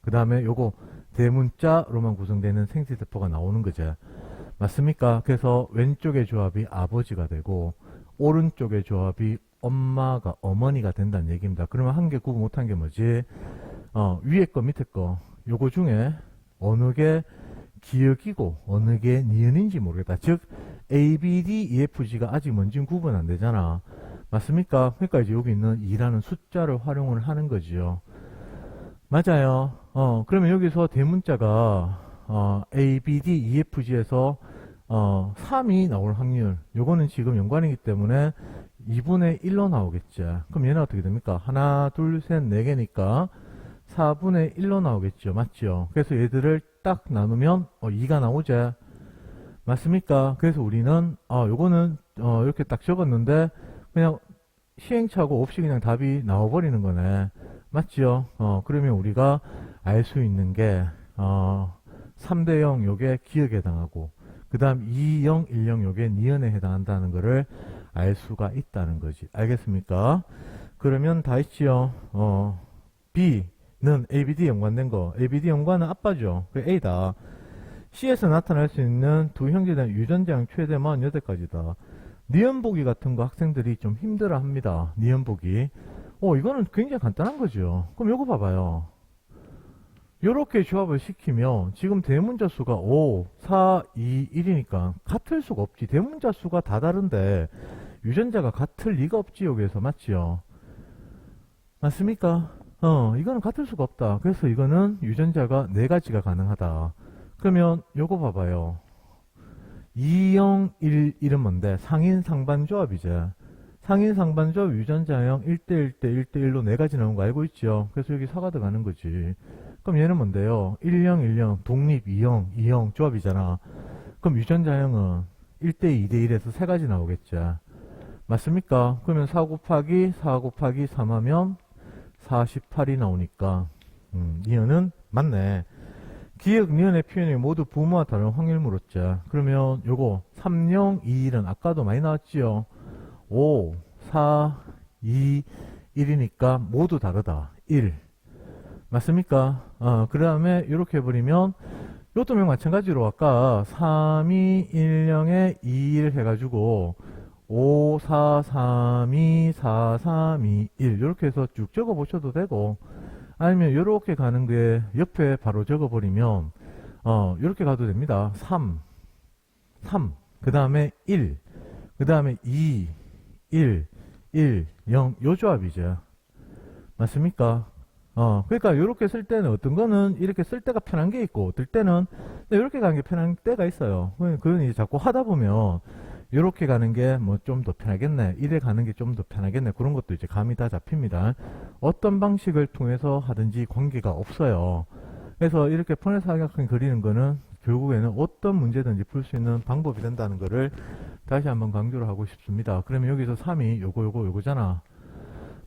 그 다음에 요거 대문자로만 구성되는 생식세포가 나오는 거죠. 맞습니까? 그래서 왼쪽의 조합이 아버지가 되고 오른쪽의 조합이 어머니가 된다는 얘기입니다. 그러면 한 개 구분 못한 게 뭐지? 위에 거 밑에 거 요거 중에 어느 게 기억이고 어느 게 니은인지 모르겠다. 즉 A, B, D, E, F, G가 아직 뭔지는 구분 안 되잖아. 맞습니까? 그러니까 이제 여기 있는 2라는 숫자를 활용을 하는 거지요. 맞아요. 그러면 여기서 대문자가 A, B, D, E, F, G에서 3이 나올 확률. 요거는 지금 연관이기 때문에 2분의 1로 나오겠죠. 그럼 얘는 어떻게 됩니까? 하나, 둘, 셋, 4개니까 4분의 1로 나오겠죠. 맞죠? 그래서 얘들을 딱 나누면 2가 나오죠. 맞습니까? 그래서 우리는 요거는 이렇게 딱 적었는데 그냥 시행착오 없이 그냥 답이 나와버리는 거네. 맞죠? 그러면 우리가 알 수 있는 게 3대 0 요게 기억에 해당하고 그 다음 2, 0, 1, 0 요게 니은에 해당한다는 거를 알 수가 있다는 거지. 알겠습니까? 그러면 다 있지요. B는 ABD 연관된 거. ABD 연관은 아빠죠. 그 A다. C에서 나타날 수 있는 두 형제된 유전자형 최대 48가지다. 니은 보기 같은 거 학생들이 좀 힘들어 합니다. 니은 보기. 이거는 굉장히 간단한 거죠. 그럼 요거 봐봐요. 요렇게 조합을 시키면 지금 대문자 수가 5, 4, 2, 1이니까 같을 수가 없지. 대문자 수가 다 다른데 유전자가 같을 리가 없지. 여기에서 맞지요? 맞습니까? 이거는 같을 수가 없다. 그래서 이거는 유전자가 4가지가 가능하다. 그러면 요거 봐봐요. 2, 0, 1, 1은 뭔데? 상인 상반 조합이죠. 상인 상반 조합 유전자형 1대1대 1대1로 4가지 나온 거 알고 있죠? 그래서 여기 4가 들어가는 거지. 그럼 얘는 뭔데요? 10, 10, 독립 20, 20 조합이잖아. 그럼 유전자형은 1대2, 2대1에서 3가지 나오겠죠. 맞습니까? 그러면 4 곱하기 4 곱하기 3 하면 48이 나오니까 니은은 맞네. 기억 니은의 표현이 모두 부모와 다른 확률 물었죠. 그러면 요거 3, 0, 2, 1은 아까도 많이 나왔지요. 5, 4, 2, 1이니까 모두 다르다. 1. 맞습니까? 그 다음에 이렇게 해버리면 요것도 마찬가지로 아까 3, 2, 1, 0에 2, 1 해가지고 5, 4, 3, 2, 4, 3, 2, 1 이렇게 해서 쭉 적어 보셔도 되고 아니면 이렇게 가는 게 옆에 바로 적어 버리면 이렇게 가도 됩니다. 3, 그 다음에 1, 그 다음에 2, 1, 1, 0 요 조합이죠. 맞습니까? 그러니까 이렇게 쓸 때는 어떤 거는 이렇게 쓸 때가 편한 게 있고 어떨 때는 이렇게 가는 게 편한 때가 있어요. 그건 이제 자꾸 하다 보면 이렇게 가는 게 뭐 좀 더 편하겠네, 이래 가는 게 좀 더 편하겠네, 그런 것도 이제 감이 다 잡힙니다. 어떤 방식을 통해서 하든지 관계가 없어요. 그래서 이렇게 폰의 사각형 그리는 거는 결국에는 어떤 문제든지 풀 수 있는 방법이 된다는 거를 다시 한번 강조를 하고 싶습니다. 그러면 여기서 3이 요거잖아.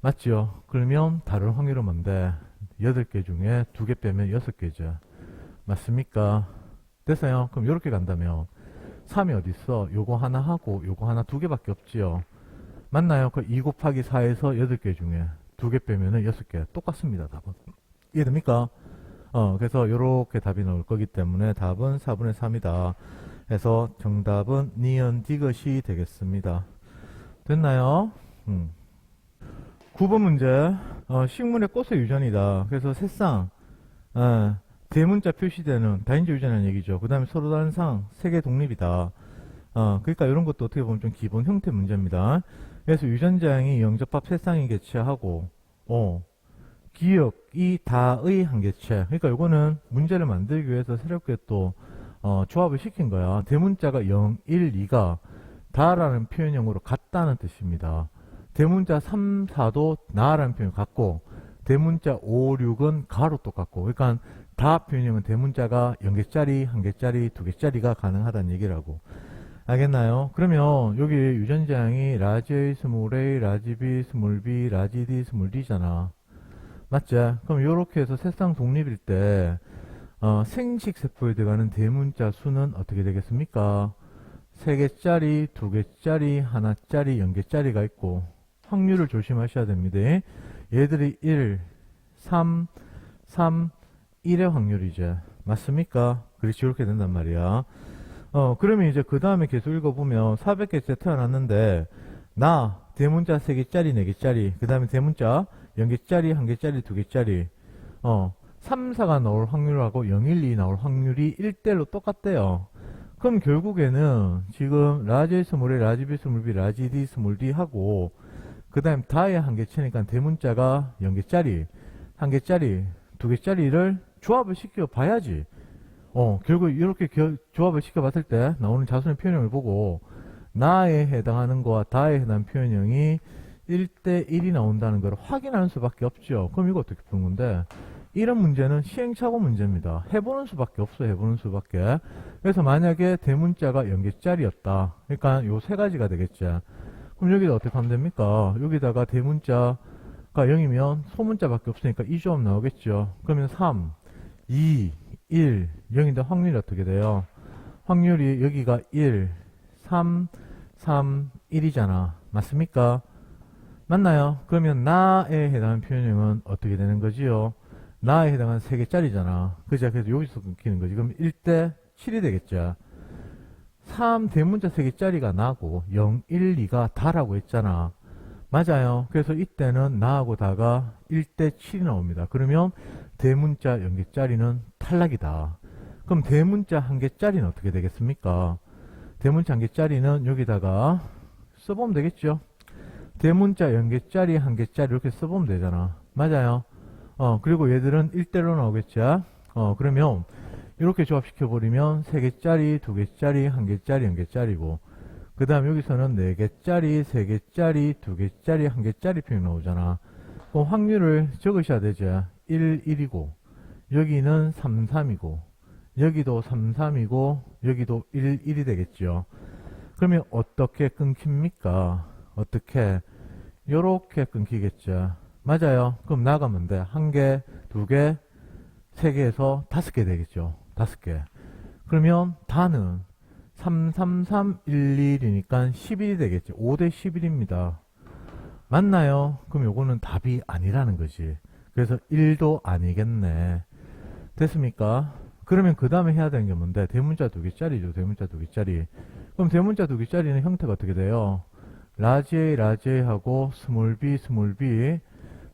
맞지요? 그러면 다른 확률은 뭔데? 8개 중에 2개 빼면 6개죠. 맞습니까? 됐어요? 그럼 이렇게 간다면 3이 어딨어? 요거 하나 하고 요거 하나 2개밖에 없지요. 맞나요? 그 2 곱하기 4에서 8개 중에 2개 빼면은 6개. 똑같습니다, 답은. 이해됩니까? 그래서 요렇게 답이 나올 거기 때문에 답은 4분의 3이다. 해서 정답은 니은 디귿이 되겠습니다. 됐나요? 9번 문제. 식물의 꽃의 유전이다. 그래서 새쌍, 대문자 표시되는 다인조 유전이라는 얘기죠. 그 다음에 서로 다른 상, 세계 독립이다. 그러니까 이런 것도 어떻게 보면 좀 기본 형태 문제입니다. 그래서 유전자형이 영접합 새쌍이 개체하고, 기억이 다의 한 개체. 그러니까 이거는 문제를 만들기 위해서 새롭게 또, 조합을 시킨 거야. 대문자가 0, 1, 2가 다라는 표현형으로 같다는 뜻입니다. 대문자 3, 4도 나라는 표현 같고, 대문자 5, 6은 가로 똑같고, 그러니까 다 표현형은 대문자가 0개짜리, 1개짜리, 2개짜리가 가능하다는 얘기라고. 알겠나요? 그러면 여기 유전자형이 라지 A, 스몰 a, 라지 B, 스몰 b, 라지 D, 스몰 d잖아. 맞죠? 그럼 이렇게 해서 새쌍 독립일 때 생식 세포에 들어가는 대문자 수는 어떻게 되겠습니까? 3개짜리, 2개짜리, 1짜리, 0개짜리가 있고 확률을 조심하셔야 됩니다. 얘들이 1, 3, 3, 1의 확률이죠. 맞습니까? 그렇지, 이렇게 된단 말이야. 그러면 이제 그 다음에 계속 읽어보면 400개째 태어났는데 나 대문자 3개짜리, 4개짜리, 그 다음에 대문자 0개짜리, 1개짜리, 2개짜리 3, 4가 나올 확률하고 0, 1, 2 나올 확률이 1대1로 똑같대요. 그럼 결국에는 지금 라지 스몰 A, 라지 B, 스몰 B, 라지 D, 스몰 D 하고 그 다음 다의 1개체니까 대문자가 0개짜리, 1개짜리, 2개짜리를 조합을 시켜 봐야지. 결국 이렇게 조합을 시켜봤을 때 나오는 자수의 표현형을 보고 나에 해당하는 거와 다에 해당하는 표현형이 1대1이 나온다는 걸 확인하는 수밖에 없죠. 그럼 이거 어떻게 푸는 건데? 이런 문제는 시행착오 문제입니다. 해보는 수밖에 없어요. 해보는 수밖에. 그래서 만약에 대문자가 0개짜리였다. 그러니까 요 3가지가 되겠죠. 그럼 여기다 어떻게 하면 됩니까? 여기다가 대문자가 0이면 소문자밖에 없으니까 이 조합 나오겠죠. 그러면 3, 2, 1, 0인데 확률이 어떻게 돼요? 확률이 여기가 1, 3, 3, 1이잖아. 맞습니까? 맞나요? 그러면 나에 해당하는 표현형은 어떻게 되는 거지요? 나에 해당하는 3개짜리잖아. 그죠? 그래서 여기서 끊기는 거지. 그럼 1대 7이 되겠죠. 3 대문자 3개짜리가 나고 0, 1, 2가 다라고 했잖아. 맞아요. 그래서 이때는 나하고 다가 1대 7이 나옵니다. 그러면 대문자 0개짜리는 탈락이다. 그럼 대문자 1개짜리는 어떻게 되겠습니까? 대문자 1개짜리는 여기다가 써보면 되겠죠. 대문자 0개짜리 1개짜리 이렇게 써보면 되잖아. 맞아요. 그리고 얘들은 1대로 나오겠죠. 그러면 이렇게 조합시켜버리면 3개짜리, 2개짜리, 1개짜리, 0개짜리고 그 다음 여기서는 4개짜리, 3개짜리, 2개짜리, 1개짜리 표현이 나오잖아. 그럼 확률을 적으셔야 되죠. 1, 1이고 여기는 3, 3이고 여기도 3, 3이고 여기도 1, 1이 되겠죠. 그러면 어떻게 끊깁니까? 어떻게? 요렇게 끊기겠죠. 맞아요. 그럼 나가면 돼. 1개, 2개, 3개에서 5개 되겠죠. 5개. 그러면 다는 3, 3, 3, 1, 1이니까 11이 되겠죠. 5대 11입니다. 맞나요? 그럼 요거는 답이 아니라는 거지. 그래서 1도 아니겠네. 됐습니까? 그러면 그 다음에 해야 되는 게 뭔데? 대문자 2개짜리죠. 대문자 2개짜리. 그럼 대문자 2개짜리는 형태가 어떻게 돼요? 라지 A, 라지 A하고 스몰 b, 스몰 b,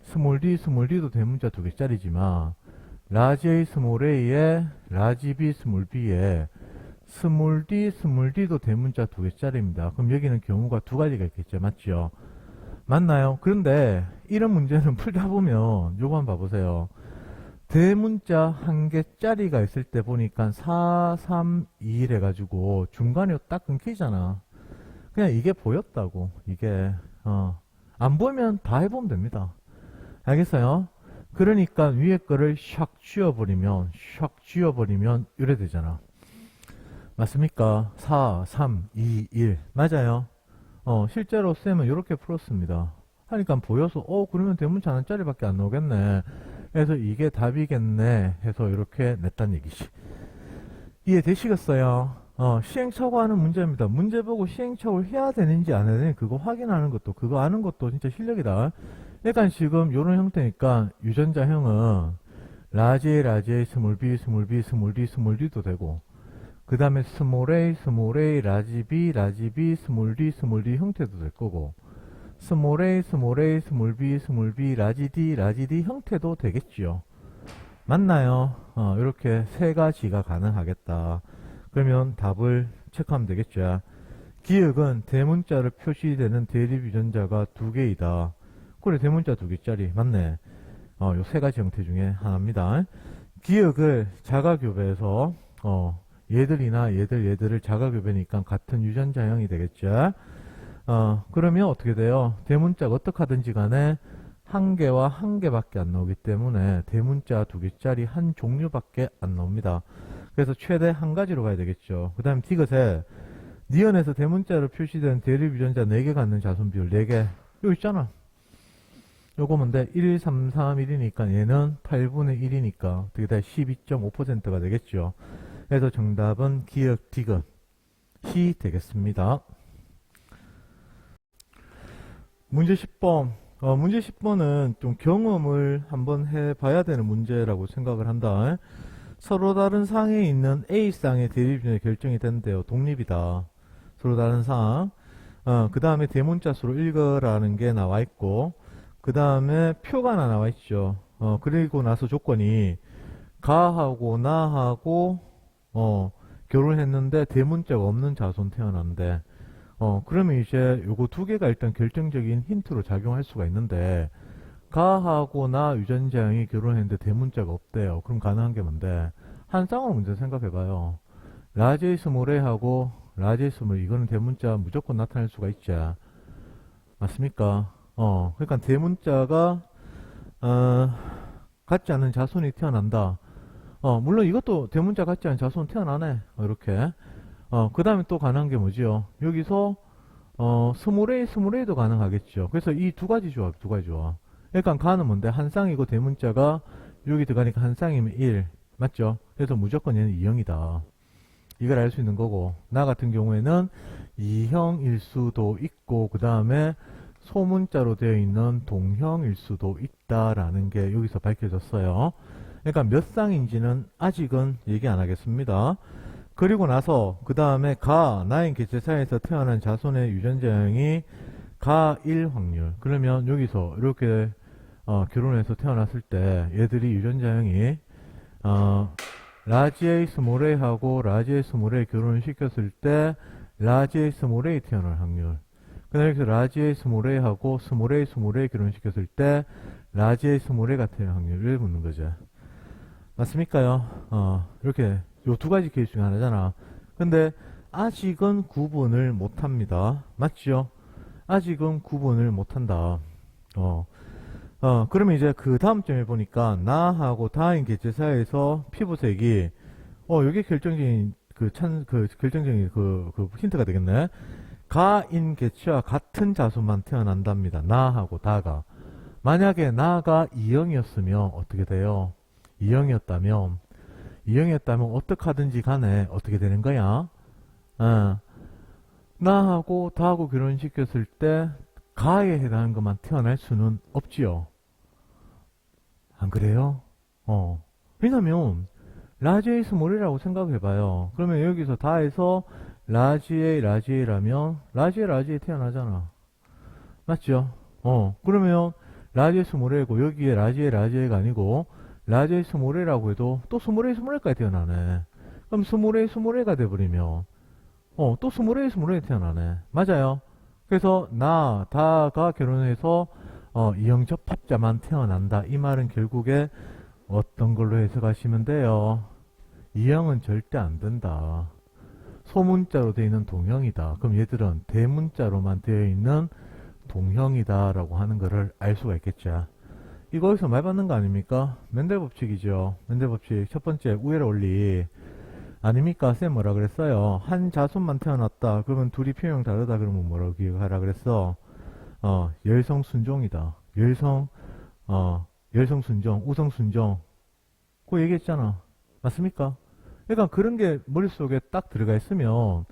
스몰 d, 스몰 d도 대문자 2개짜리지만 라지 A, 스몰 A에 라지 B, 스몰 B에 스몰 d, 스몰 d도 대문자 2개짜리입니다. 그럼 여기는 경우가 2가지가 있겠죠. 맞죠? 맞나요? 그런데 이런 문제는 풀다 보면 요거 한번 봐보세요. 대문자 1개짜리가 있을 때 보니까 4, 3, 2 1 해가지고 중간에 딱 끊기잖아. 그냥 이게 보였다고. 이게 안 보이면 다 해보면 됩니다. 알겠어요? 그러니까 위에 거를 샥 쥐어버리면 이래 되잖아. 맞습니까? 4, 3, 2, 1 맞아요. 실제로 쌤은 이렇게 풀었습니다. 하니까 보여서 그러면 대문자 하나짜리밖에 안 나오겠네. 그래서 이게 답이겠네 해서 이렇게 냈단 얘기지. 이해되시겠어요? 시행착오 하는 문제입니다. 문제 보고 시행착오를 해야 되는지 안 해야 되는지 그거 확인하는 것도 그거 아는 것도 진짜 실력이다. 그러니까 지금 이런 형태니까 유전자형은 라지 A, 스몰 b, 스몰 b, 스몰 d, 스몰 d도 되고 그 다음에 스몰 a, 라지 b, 스몰 d 형태도 될 거고 스몰 a, 스몰 b, 라지 d 형태도 되겠지요. 맞나요? 이렇게 세 가지가 가능하겠다. 그러면 답을 체크하면 되겠죠. 기억은 대문자로 표시되는 대립 유전자가 2개이다. 그래, 대문자 2개짜리. 맞네. 요 세 가지 형태 중에 하나입니다. 기억을 자가교배해서, 얘들이나 얘들을 자가교배니까 같은 유전자형이 되겠죠. 그러면 어떻게 돼요? 대문자가 어떻게 하든지 간에 한 개와 한 개밖에 안 나오기 때문에 대문자 2개짜리 한 종류밖에 안 나옵니다. 그래서 최대 한 가지로 가야 되겠죠. 그 다음 디귿에 니은에서 대문자로 표시된 대립 유전자 4개 갖는 자손 비율 4개 여기 있잖아. 요거 뭔데 1, 3, 3, 1이니까 얘는 8분의 1이니까 어떻게 돼? 12.5%가 되겠죠. 그래서 정답은 기억 디귿이 되겠습니다. 문제 10번. 문제 10번은 좀 경험을 한번 해봐야 되는 문제라고 생각을 한다. 서로 다른 상에 있는 A쌍의 대립유전자 결정이 된대요. 독립이다. 서로 다른 상. 그 다음에 대문자 수로 읽어라는 게 나와 있고, 그 다음에 표가 하나 나와 있죠. 그리고 나서 조건이 가하고 나하고, 결혼했는데 대문자가 없는 자손 태어난대. 그러면 이제 요거 2개가 일단 결정적인 힌트로 작용할 수가 있는데, 가하고 나 유전자형이 결혼했는데 대문자가 없대요. 그럼 가능한 게 뭔데? 한 쌍으로 문제 생각해봐요. 라지 스몰 A하고 라지 스몰 이거는 대문자 무조건 나타날 수가 있죠. 맞습니까? 그러니까 대문자가 같지 않은 자손이 태어난다. 물론 이것도 대문자 같지 않은 자손 태어나네. 이렇게. 그 다음에 또 가능한 게 뭐지요? 여기서 스몰 A도 가능하겠죠. 그래서 이 2가지 조합, 2가지 조합. 그러니까 가는 뭔데? 한 쌍이고 대문자가 여기 들어가니까 한 쌍이면 1. 맞죠? 그래서 무조건 얘는 2형이다. 이걸 알 수 있는 거고, 나 같은 경우에는 2형일 수도 있고, 그 다음에 소문자로 되어 있는 동형일 수도 있다라는 게 여기서 밝혀졌어요. 그러니까 몇 쌍인지는 아직은 얘기 안 하겠습니다. 그리고 나서 그 다음에 가 나인 개체사에서 태어난 자손의 유전자형이 가1 확률. 그러면 여기서 이렇게 결혼해서 태어났을 때 얘들이 유전자형이 라지 A 스몰 A하고 라지 A 스몰 A 결혼시켰을 때 라지 A 스몰 A 태어날 확률. 그 다음에 여기서 라지 A 스몰 A하고 스몰 A 결혼시켰을 때 라지 A 스몰 A가 태어날 확률을 묻는 거죠. 맞습니까요? 이렇게 요 두 가지 케이스 중에 하나잖아. 근데 아직은 구분을 못합니다. 맞죠? 아직은 구분을 못한다. 그러면 이제 그 다음 점에 보니까 나하고 다인 개체 사이에서 피부색이 요게 결정적인 결정적인 그 힌트가 되겠네. 가인 개체와 같은 자손만 태어난답니다. 나하고 다가. 만약에 나가 이형이었으면 어떻게 돼요? 이형이었다면 어떻게 하든지 간에 어떻게 되는 거야? 나하고 다하고 결혼시켰을 때 가에 해당하는 것만 태어날 수는 없지요. 안 그래요? 왜냐면 라지 A 스몰이라고 생각해봐요. 그러면 여기서 다에서 라지 A라면 라지 A 태어나잖아. 맞죠? 그러면 라지 A 스몰 A고 여기에 라지 A가 아니고 라지 A 스몰 A라고 해도 또 스몰 A까지 태어나네. 그럼 스몰 A가 돼버리면 또 스몰 A 태어나네. 맞아요. 그래서 다가 결혼해서 이형접합자만 태어난다. 이 말은 결국에 어떤 걸로 해석하시면 돼요? 이형은 절대 안 된다. 소문자로 되어 있는 동형이다. 그럼 얘들은 대문자로만 되어 있는 동형이다 라고 하는 거를 알 수가 있겠죠. 이거 여기서 말 받는 거 아닙니까? 멘델 법칙이죠. 멘델 법칙 첫 번째 우회로 원리 아닙니까? 쌤 뭐라 그랬어요? 한 자손만 태어났다. 그러면 둘이 표형 다르다. 그러면 뭐라고 기억하라 그랬어? 열성 순종이다. 열성 순종, 우성 순종. 그거 얘기했잖아. 맞습니까? 그러니까 그런 게 머릿속에 딱 들어가 있으면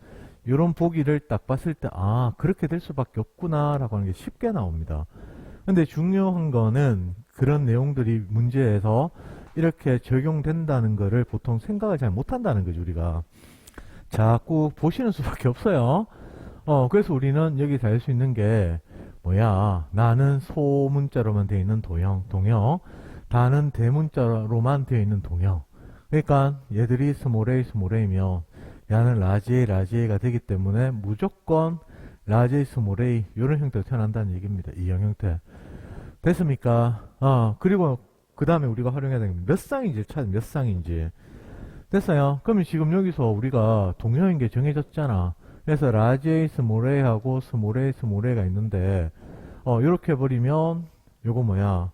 이런 보기를 딱 봤을 때 그렇게 될 수밖에 없구나 라고 하는 게 쉽게 나옵니다. 근데 중요한 거는 그런 내용들이 문제에서 이렇게 적용된다는 거를 보통 생각을 잘 못한다는 거죠. 우리가 자꾸 보시는 수밖에 없어요. 그래서 우리는 여기서 알 수 있는 게 뭐야, 나는 소문자로만 되어 있는 동형, 다는 대문자로만 되어 있는 동형. 그러니까 얘들이 스몰 A면 야는 라지 A가 되기 때문에 무조건 라지 A 스몰 A 이런 형태로 태어난다는 얘기입니다. 이형 형태. 됐습니까? 그리고 그 다음에 우리가 활용해야 되는 게 몇 쌍인지 몇 쌍인지. 됐어요? 그러면 지금 여기서 우리가 동형인 게 정해졌잖아. 그래서 라지 A 스몰 A하고 스몰 A가 있는데 이렇게 해버리면 요거 뭐야,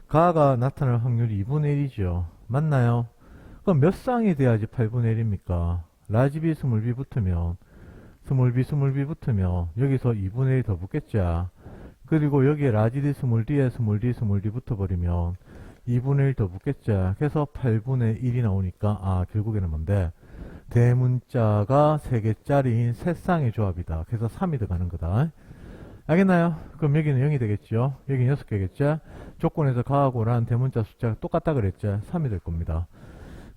가가 나타날 확률이 2분의 1이죠. 맞나요? 그럼 몇 쌍이 돼야지 8분의 1입니까? 라지 B 스몰 B 붙으면 스몰 B 붙으면 여기서 2분의 1 더 붙겠죠. 그리고 여기에 라지 D 스몰 D에 스몰 D 붙어버리면 2분의 1 더 붙겠죠. 그래서 8분의 1이 나오니까 결국에는 뭔데? 대문자가 3개짜리인 세 쌍의 조합이다. 그래서 3이 들어가는 거다. 알겠나요? 그럼 여기는 0이 되겠죠. 여기는 6개겠죠. 조건에서 가하고 라는 대문자 숫자가 똑같다 그랬죠. 3이 될 겁니다.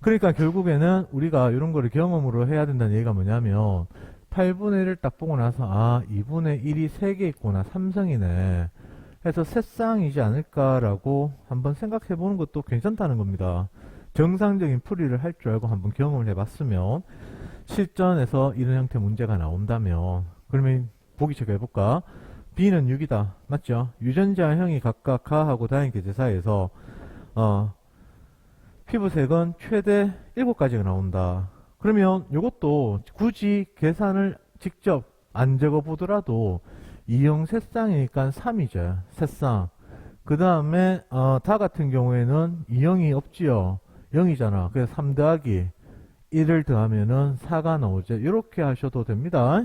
그러니까 결국에는 우리가 이런 거를 경험으로 해야 된다는 얘기가 뭐냐면 8분의 1을 딱 보고 나서 2분의 1이 3개 있구나. 3성이네. 해서 세 쌍이지 않을까라고 한번 생각해 보는 것도 괜찮다는 겁니다. 정상적인 풀이를 할 줄 알고 한번 경험을 해봤으면 실전에서 이런 형태 문제가 나온다면 그러면 보기 체크해볼까? B는 6이다. 맞죠? 유전자형이 각각 가하고 다인 개체 사이에서 피부색은 최대 7가지가 나온다. 그러면 이것도 굳이 계산을 직접 안 적어보더라도 이형 세 쌍이니까 3이죠. 세 쌍. 그 다음에 다 같은 경우에는 이형이 없지요. 0이잖아. 그래서 3 더하기 1을 더하면은 4가 나오죠. 이렇게 하셔도 됩니다.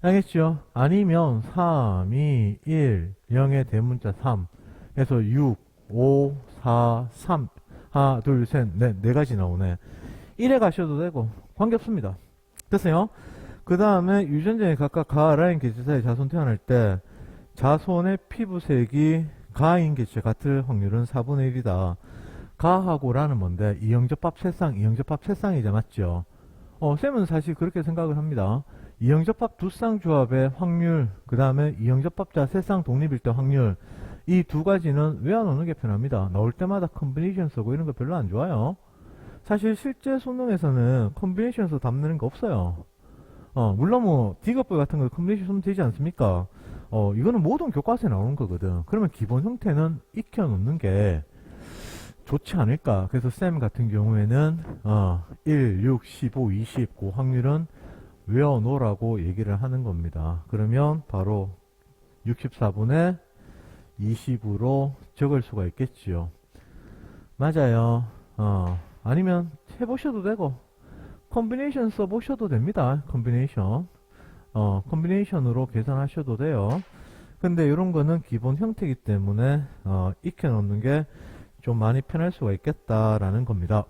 알겠죠? 아니면 3, 2, 1, 0의 대문자 3. 그래서 6, 5, 4, 3. 하나, 둘, 셋, 넷, 네 가지 나오네. 1에 가셔도 되고 관계없습니다. 됐어요? 그 다음에 유전자에 각각 가, 라인 개체사의 자손 태어날 때 자손의 피부색이 가인 개체 같을 확률은 4분의 1이다. 가하고 라는 뭔데? 이형접합 세쌍이죠. 맞죠? 쌤은 사실 그렇게 생각을 합니다. 이형접합 두 쌍조합의 확률, 그 다음에 이형접합자 세 쌍 독립일 때 확률, 이 두 가지는 외워놓는 게 편합니다. 나올 때마다 컨비네이션 쓰고 이런 거 별로 안 좋아요. 사실 실제 수능에서는 컨비네이션 써 담는 거 없어요. 물론 뭐 디귿볼 같은 거 컨비네이션 쓰면 되지 않습니까? 이거는 모든 교과서에 나오는 거거든. 그러면 기본 형태는 익혀놓는 게 좋지 않을까. 그래서 쌤 같은 경우에는 1, 6, 15, 20 그 확률은 외워놓으라고 얘기를 하는 겁니다. 그러면 바로 64분의 20으로 적을 수가 있겠지요. 맞아요. 아니면 해보셔도 되고 컨비네이션 써보셔도 됩니다. 컨비네이션으로 계산하셔도 돼요. 근데 이런 거는 기본 형태이기 때문에 익혀놓는 게 좀 많이 편할 수가 있겠다라는 겁니다.